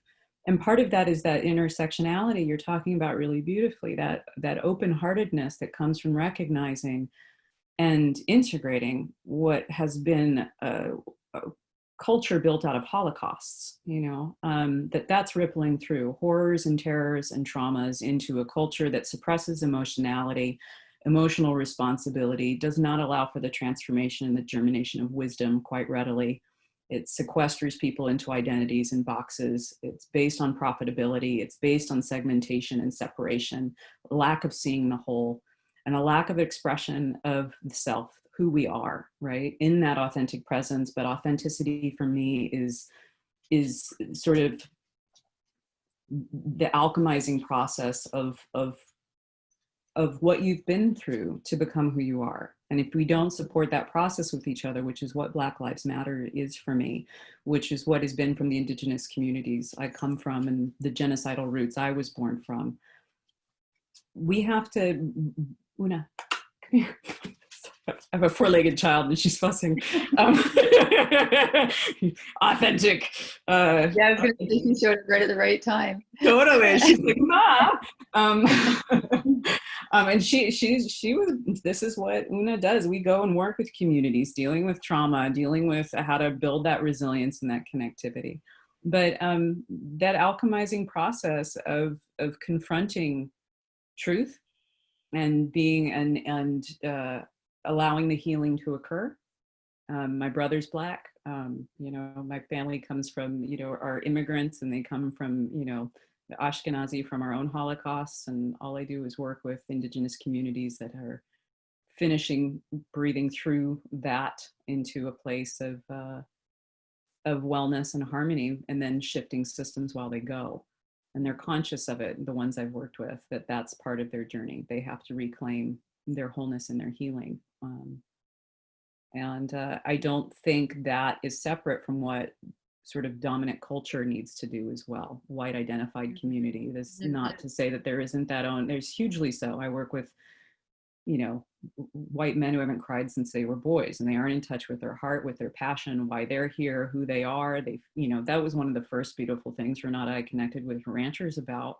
and part of that is that intersectionality you're talking about really beautifully, that open-heartedness that comes from recognizing and integrating what has been a culture built out of holocausts, that's rippling through horrors and terrors and traumas into a culture that suppresses emotionality, emotional responsibility, does not allow for the transformation and the germination of wisdom quite readily. It sequesters people into identities and boxes. It's based on profitability. It's based on segmentation and separation, lack of seeing the whole, and a lack of expression of the self, who we are, right? In that authentic presence. But authenticity for me is sort of the alchemizing process of what you've been through to become who you are. And if we don't support that process with each other, which is what Black Lives Matter is for me, which is what has been from the indigenous communities I come from and the genocidal roots I was born from, we have to, Una, come here. I have a 4-legged child and she's fussing. Authentic. Yeah, I was going to say you showed it right at the right time. Totally. She's like, Ma. And she was, this is what Una does. We go and work with communities, dealing with trauma, dealing with how to build that resilience and that connectivity. But that alchemizing process of confronting truth and being and allowing the healing to occur. My brother's Black. My family comes from, are immigrants, and they come from, the Ashkenazi, from our own Holocausts. And all I do is work with indigenous communities that are finishing breathing through that into a place of wellness and harmony, and then shifting systems while they go. and they're conscious of it, the ones I've worked with, that that's part of their journey. They have to reclaim their wholeness and their healing. And I don't think that is separate from what sort of dominant culture needs to do as well. White identified community. This not to say that there isn't that on, there's hugely so. I work with, you know, white men who haven't cried since they were boys, and they aren't in touch with their heart, with their passion, why they're here, who they are. They, you know, that was one of the first beautiful things Renata I connected with ranchers about,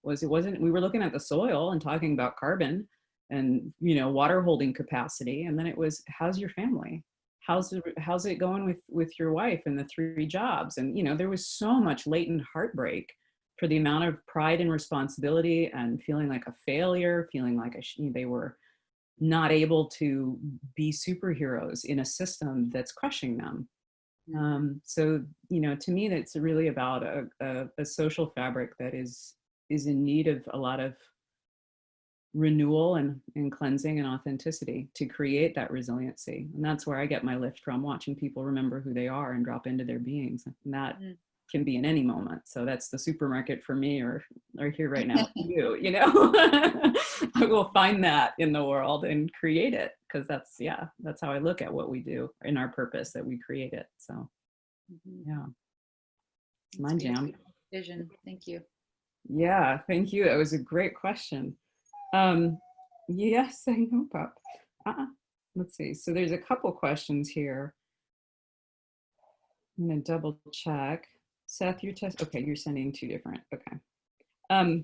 was it wasn't, we were looking at the soil and talking about carbon and, you know, water holding capacity. And then it was, how's your family? How's it going with your wife and the 3 jobs? And, you know, there was so much latent heartbreak for the amount of pride and responsibility and feeling like a failure, feeling like they were not able to be superheroes in a system that's crushing them. So, you know, to me, that's really about a social fabric that is in need of a lot of renewal and cleansing and authenticity to create that resiliency. And that's where I get my lift from, watching people remember who they are and drop into their beings. And that can be in any moment. So that's the supermarket for me, or here right now for you, you know. I will find that in the world and create it, because that's how I look at what we do in our purpose, that we create it. So yeah, it's my jam. Vision. Thank you. Yeah, thank you. That was a great question. Yes, I know, Pop. Let's see. So there's a couple questions here. I'm gonna double check. Seth, okay, you're sending 2 different, okay.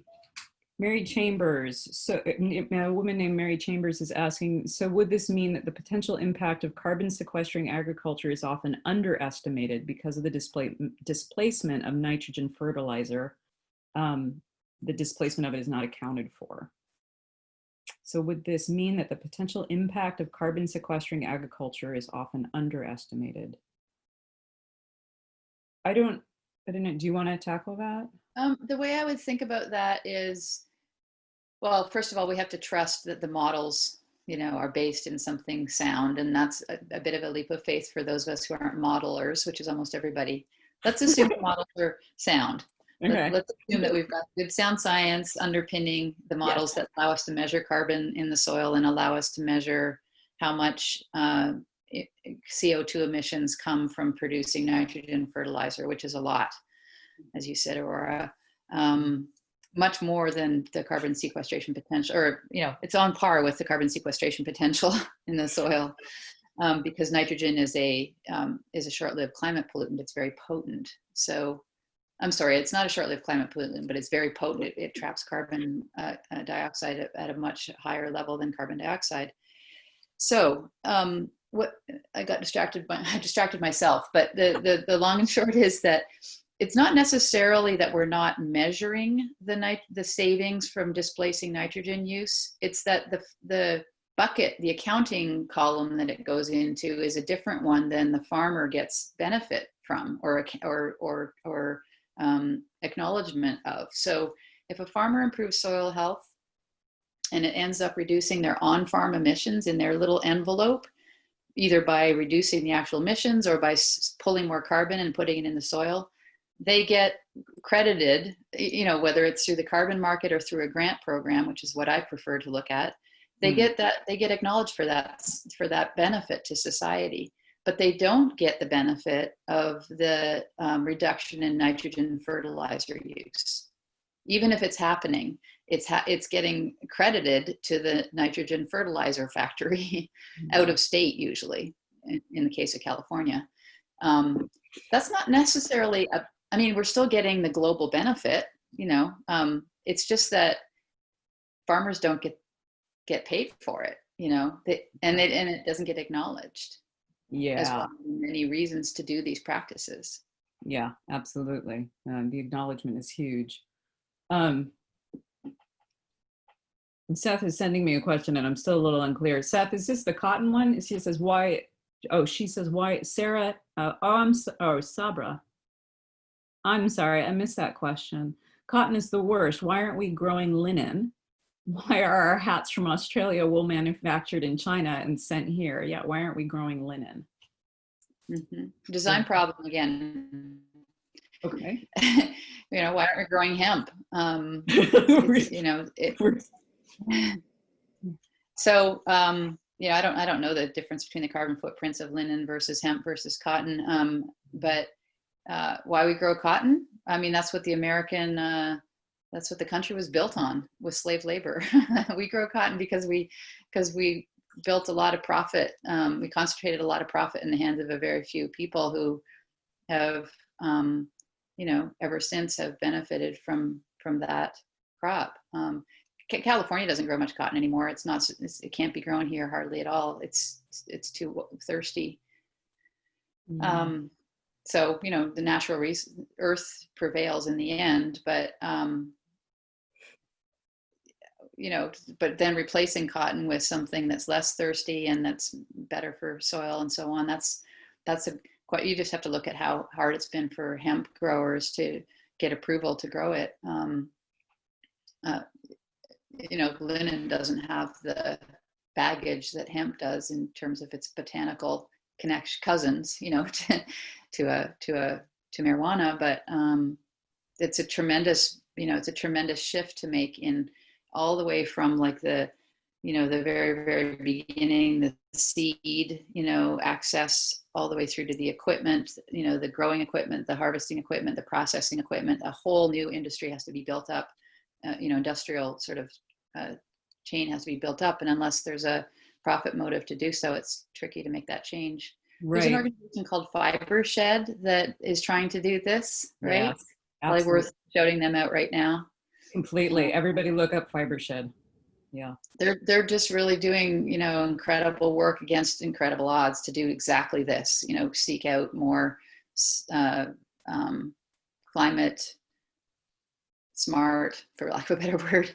Mary Chambers, so a woman named Mary Chambers is asking, so would this mean that the potential impact of carbon sequestering agriculture is often underestimated because of the displacement of nitrogen fertilizer? The displacement of it is not accounted for. So would this mean that the potential impact of carbon sequestering agriculture is often underestimated? I don't know, do you want to tackle that? The way I would think about that is, well, first of all, we have to trust that the models, you know, are based in something sound, and that's a bit of a leap of faith for those of us who aren't modelers, which is almost everybody. Let's assume the models are sound. Okay. Let's assume that we've got good sound science underpinning the models that allow us to measure carbon in the soil and allow us to measure how much CO2 emissions come from producing nitrogen fertilizer, which is a lot, as you said, Aurora. Much more than the carbon sequestration potential, or, you know, it's on par with the carbon sequestration potential in the soil, because nitrogen is a short-lived climate pollutant. It's very potent. So, I'm sorry, it's not a short-lived climate pollutant, but it's very potent. It traps carbon dioxide at a much higher level than carbon dioxide. So, what I got distracted by, I distracted myself, but the long and short is that it's not necessarily that we're not measuring the savings from displacing nitrogen use. It's that the bucket, the accounting column that it goes into, is a different one than the farmer gets benefit from, or acknowledgement of. So if a farmer improves soil health and it ends up reducing their on-farm emissions in their little envelope, either by reducing the actual emissions or by pulling more carbon and putting it in the soil, they get credited, you know, whether it's through the carbon market or through a grant program, which is what I prefer to look at. They get acknowledged for that benefit to society, but they don't get the benefit of the reduction in nitrogen fertilizer use. Even if it's happening, it's getting credited to the nitrogen fertilizer factory out of state, usually, in the case of California. That's not necessarily I mean, we're still getting the global benefit, you know. It's just that farmers don't get paid for it, you know, and it doesn't get acknowledged. Yeah, as one of the many reasons to do these practices. Yeah, absolutely. The acknowledgement is huge. Seth is sending me a question, and I'm still a little unclear. Seth, is this the cotton one? She says why? Oh, she says why? Sarah. Sabra. I'm sorry, I missed that question. Cotton is the worst. Why aren't we growing linen? Why are our hats from Australia wool manufactured in China and sent here? Yeah, why aren't we growing linen? Design problem again. Okay. Why aren't we growing hemp? It's, you know, it, so, I don't know the difference between the carbon footprints of linen versus hemp versus cotton. But why we grow cotton? I mean, that's what that's what the country was built on, with slave labor. We grow cotton because we built a lot of profit. We concentrated a lot of profit in the hands of a very few people who have, ever since have benefited from that crop. California doesn't grow much cotton anymore. It can't be grown here hardly at all. It's too thirsty. Mm. So, the natural earth prevails in the end, but, but then replacing cotton with something that's less thirsty and that's better for soil and so on, you just have to look at how hard it's been for hemp growers to get approval to grow it. Linen doesn't have the baggage that hemp does in terms of its botanical cousins, to marijuana, but it's a tremendous shift to make, in all the way from like the very, very beginning, the seed, access, all the way through to the equipment, the growing equipment, the harvesting equipment, the processing equipment. A whole new industry has to be built up. Industrial sort of chain has to be built up, and unless there's a profit motive to do so, it's tricky to make that change. Right. There's an organization called Fibershed that is trying to do this, right? Yes, probably worth shouting them out right now. Completely. Everybody look up Fibershed. Yeah. They're just really doing, incredible work against incredible odds to do exactly this, seek out more climate smart, for lack of a better word,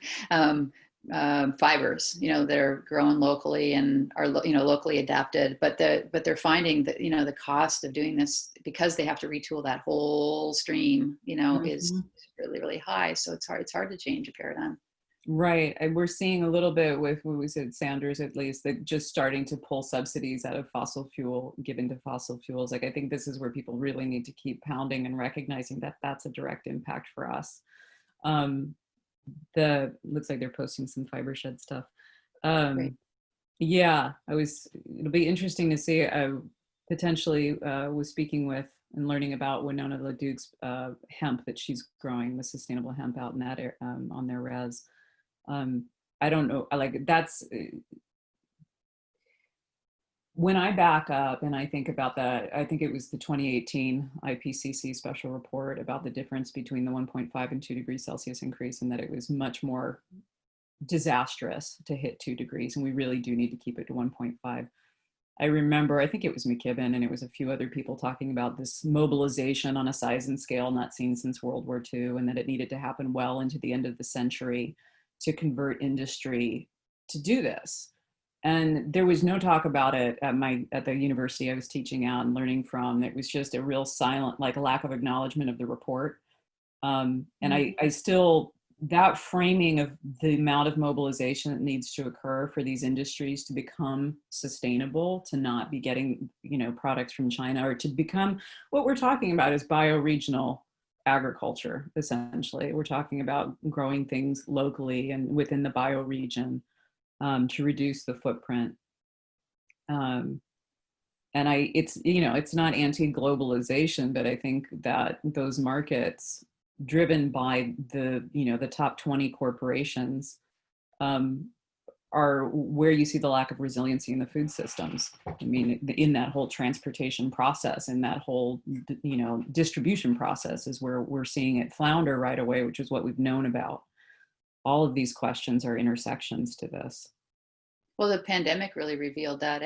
fibers, that are grown locally and are, locally adapted. But they're finding that, the cost of doing this, because they have to retool that whole stream, is really, really high. So it's hard to change a paradigm. Right. And we're seeing a little bit with what we said, Sanders, at least, that just starting to pull subsidies out of fossil fuel, given to fossil fuels. Like, I think this is where people really need to keep pounding and recognizing that that's a direct impact for us. Looks like they're posting some Fibershed stuff. Yeah, it'll be interesting to see. I potentially was speaking with and learning about Winona LaDuke's hemp that she's growing, the sustainable hemp out in that on their res. I don't know, that's, when I back up and I think about that, I think it was the 2018 IPCC special report about the difference between the 1.5 and 2 degrees Celsius increase, and that it was much more disastrous to hit 2 degrees. And we really do need to keep it to 1.5. I remember, I think it was McKibben and it was a few other people talking about this mobilization on a size and scale not seen since World War II, and that it needed to happen well into the end of the century to convert industry to do this. And there was no talk about it at the university I was teaching at and learning from. It was just a real silent, like, a lack of acknowledgement of the report. And I still, that framing of the amount of mobilization that needs to occur for these industries to become sustainable, to not be getting, products from China, or to become, what we're talking about is bioregional agriculture, essentially. We're talking about growing things locally and within the bioregion to reduce the footprint. And it's not anti-globalization, but I think that those markets driven by the top 20 corporations are where you see the lack of resiliency in the food systems. I mean, in that whole transportation process, in that whole, distribution process is where we're seeing it flounder right away, which is what we've known about. All of these questions are intersections to this. Well, the pandemic really revealed that,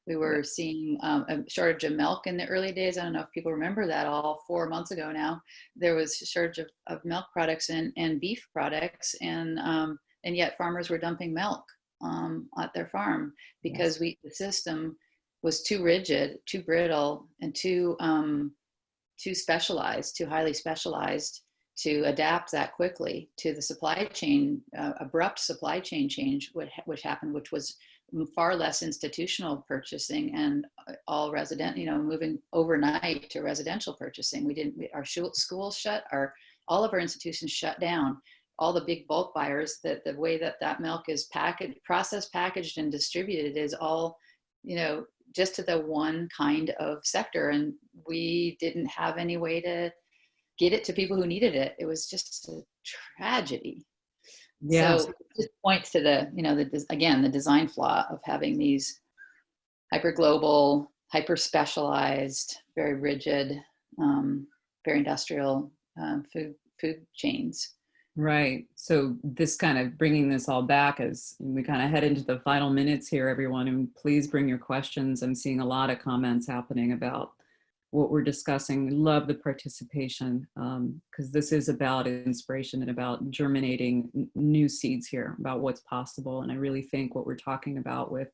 we were seeing a shortage of milk in the early days. I don't know if people remember that, all 4 months ago now. There was a shortage of milk products and beef products, and yet farmers were dumping milk at their farm because the system was too rigid, too brittle, and too specialized, too highly specialized to adapt that quickly to the supply chain, abrupt supply chain change, which happened, which was far less institutional purchasing and all resident, moving overnight to residential purchasing. Our schools shut, all of our institutions shut down. All the big bulk buyers, that the way that milk is processed, packaged, and distributed is all, just to the one kind of sector. And we didn't have any way to get it to people who needed it. It was just a tragedy. Yeah. So it just points to the design flaw of having these hyper global, hyper specialized, very rigid, very industrial food chains. Right. So this kind of bringing this all back as we kind of head into the final minutes here, everyone, and please bring your questions. I'm seeing a lot of comments happening about what we're discussing. We love the participation because this is about inspiration and about germinating new seeds here about what's possible. And I really think what we're talking about with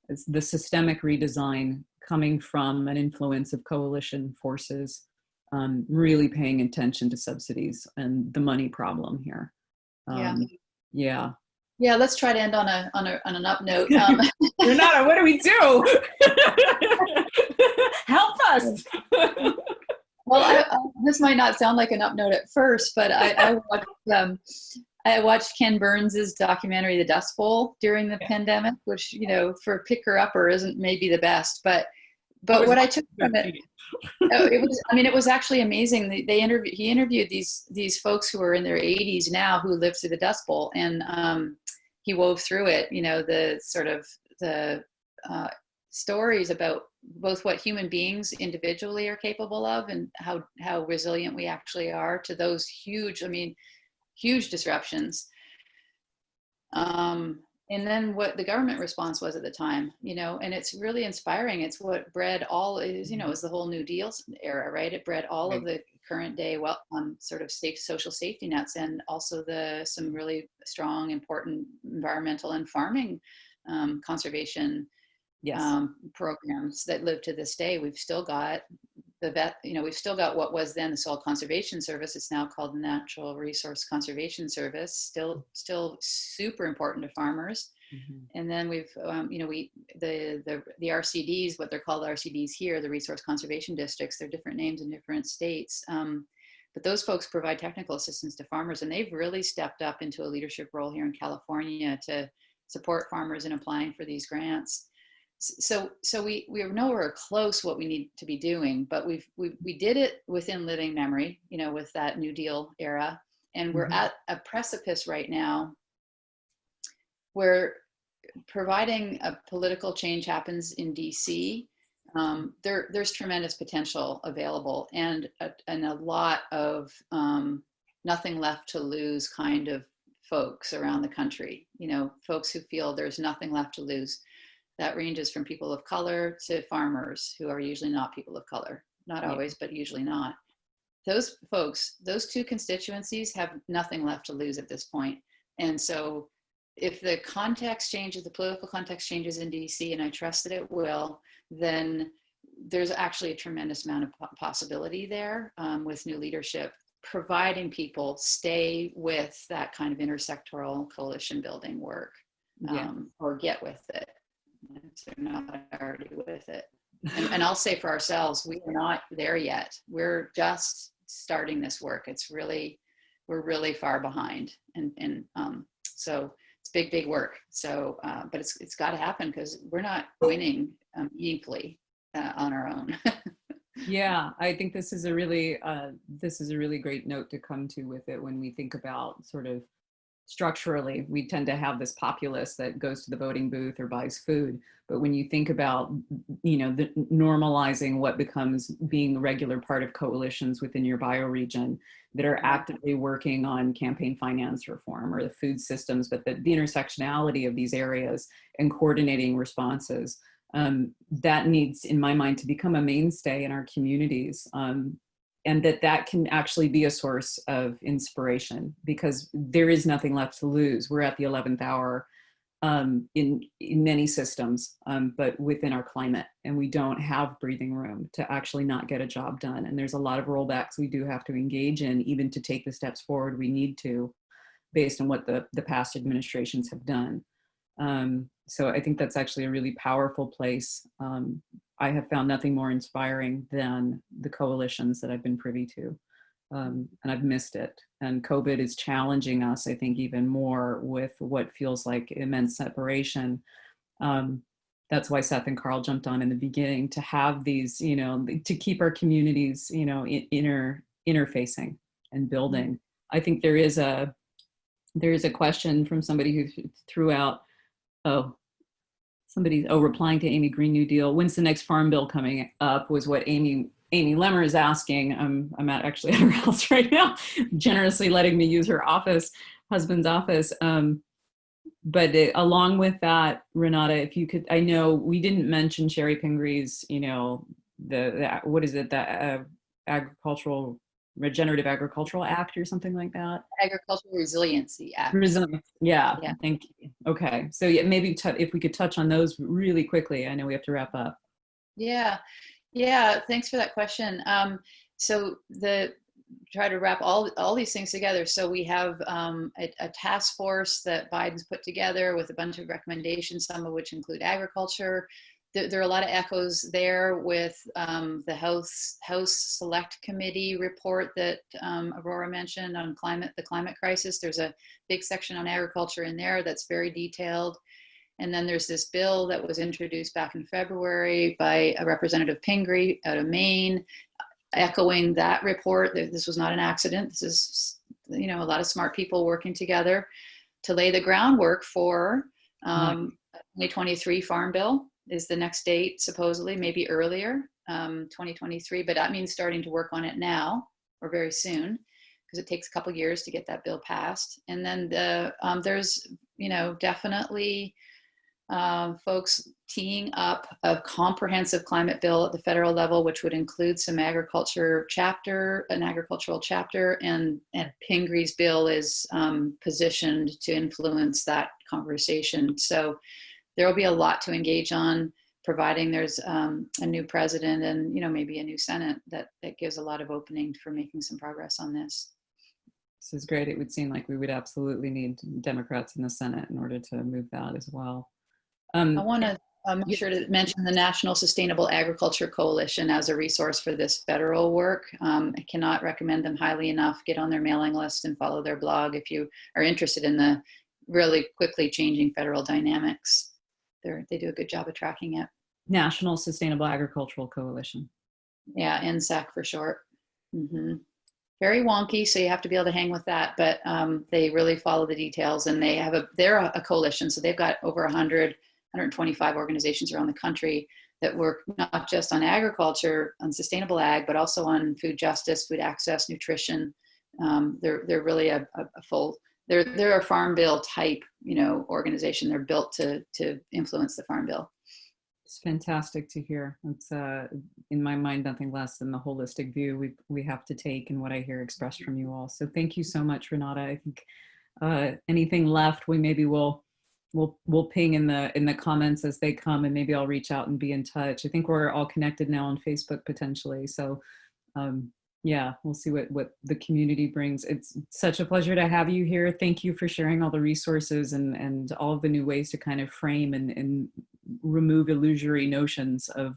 is the systemic redesign coming from an influence of coalition forces, really paying attention to subsidies and the money problem here. Yeah. Let's try to end on an up note. Renata, what do we do? Help us. Well, this might not sound like an up note at first, but I watched Ken Burns's documentary, The Dust Bowl, during the pandemic, which, for picker upper isn't maybe the best, but what I took from it, it was actually amazing. He interviewed these folks who are in their 80s now who lived through the Dust Bowl, and he wove through it, the sort of the stories about both what human beings individually are capable of and how resilient we actually are to those huge disruptions. And then what the government response was at the time, and it's really inspiring. It's what bred all is the whole New Deal era, right? It bred all of the current day sort of social safety nets, and also some really strong, important environmental and farming conservation programs that live to this day. We've still got we've still got what was then the Soil Conservation Service. It's now called the Natural Resource Conservation Service. Still super important to farmers. Mm-hmm. And then we've, the RCDs, what they're called RCDs here, the Resource Conservation Districts. They're different names in different states. But those folks provide technical assistance to farmers, and they've really stepped up into a leadership role here in California to support farmers in applying for these grants. So we are nowhere close what we need to be doing, but we did it within living memory, with that New Deal era, and we're at a precipice right now where, providing a political change happens in DC, there's tremendous potential available, and a lot of nothing left to lose kind of folks around the country. Folks who feel there's nothing left to lose. That ranges from people of color to farmers, who are usually not people of color. Not always, but usually not. Those folks, those two constituencies have nothing left to lose at this point. And so if the context changes, the political context changes in DC, and I trust that it will, then there's actually a tremendous amount of possibility there with new leadership, providing people stay with that kind of intersectoral coalition building work, or get with it. If they're not already with it. And I'll say for ourselves, we are not there yet. We're just starting this work. We're really far behind. And so it's big work. So, but it's got to happen, because we're not winning meaningfully on our own. Yeah, I think this is a really great note to come to with it when we think about sort of structurally. We tend to have this populace that goes to the voting booth or buys food. But when you think about, the normalizing what becomes being a regular part of coalitions within your bioregion that are actively working on campaign finance reform or the food systems, but the intersectionality of these areas and coordinating responses, that needs, in my mind, to become a mainstay in our communities. And that can actually be a source of inspiration, because there is nothing left to lose. We're at the 11th hour in many systems, but within our climate, and we don't have breathing room to actually not get a job done. And there's a lot of rollbacks we do have to engage in, even to take the steps forward we need to, based on what the past administrations have done. So I think that's actually a really powerful place. I have found nothing more inspiring than the coalitions that I've been privy to. And I've missed it. And COVID is challenging us, I think, even more with what feels like immense separation. That's why Seth and Carl jumped on in the beginning, to have these, you know, to keep our communities, you know, interfacing and building. I think there is a question from somebody who threw out, replying to Amy Green New Deal. When's the next farm bill coming up? Was what Amy Lemmer is asking. I'm actually at her house right now, generously letting me use her husband's office. But along with that, Renata, if you could, I know we didn't mention Sherry Pingree's, you know, the Regenerative Agricultural Act or something like that. Agricultural Resiliency Act. Yeah. Thank you. Okay, so yeah, maybe if we could touch on those really quickly. I know we have to wrap up. Yeah. Thanks for that question. So try to wrap all these things together. So we have a task force that Biden's put together with a bunch of recommendations, some of which include agriculture. There are a lot of echoes there with the House Select Committee report that Aurora mentioned on the climate crisis. There's a big section on agriculture in there that's very detailed. And then there's this bill that was introduced back in February by Representative Pingree out of Maine, echoing that report. This was not an accident. This is, you know, a lot of smart people working together to lay the groundwork for 2023 Farm Bill is the next date, supposedly, maybe earlier, 2023, but that means starting to work on it now or very soon, because it takes a couple years to get that bill passed. And then there's, you know, definitely folks teeing up a comprehensive climate bill at the federal level, which would include an agricultural chapter, and Pingree's bill is positioned to influence that conversation. So there will be a lot to engage on, providing there's a new president and, you know, maybe a new Senate that gives a lot of opening for making some progress on this. This is great. It would seem like we would absolutely need Democrats in the Senate in order to move that as well. I want to make sure to mention the National Sustainable Agriculture Coalition as a resource for this federal work. I cannot recommend them highly enough. Get on their mailing list and follow their blog if you are interested in the really quickly changing federal dynamics. They do a good job of tracking it. National Sustainable Agricultural Coalition. Yeah, NSAC for short. Mm-hmm. Very wonky, so you have to be able to hang with that, but they really follow the details, and they're a coalition, so they've got over 125 organizations around the country that work not just on agriculture, on sustainable ag, but also on food justice, food access, nutrition. They're really a full. They're a Farm Bill type, you know, organization. They're built to influence the Farm Bill. It's fantastic to hear. It's in my mind nothing less than the holistic view we have to take, and what I hear expressed from you all. So thank you so much, Renata. I think anything left, we'll ping in the comments as they come, and maybe I'll reach out and be in touch. I think we're all connected now on Facebook potentially. So yeah, we'll see what the community brings. It's such a pleasure to have you here. Thank you for sharing all the resources and all of the new ways to kind of frame and remove illusory notions of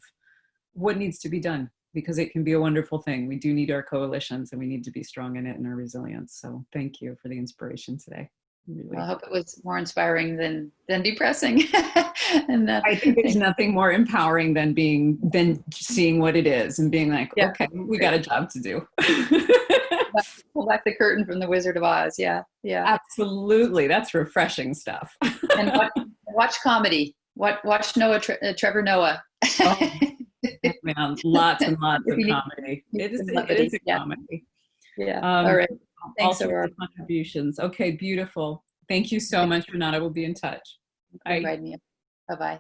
what needs to be done, because it can be a wonderful thing. We do need our coalitions, and we need to be strong in it and our resilience. So thank you for the inspiration today. Really. Well, I hope it was more inspiring than depressing. And I think there's nothing more empowering than seeing what it is and being like, yeah, okay, we got a job to do. Pull back the curtain from the Wizard of Oz. Yeah. Absolutely, that's refreshing stuff. And watch comedy. Watch Trevor Noah. Oh, man, lots and lots of comedy. It is a comedy. Yeah. All right. Thanks, Aurora. Contributions. Okay, beautiful. Thank you so much, Renata. We'll be in touch. Bye. Bye-bye.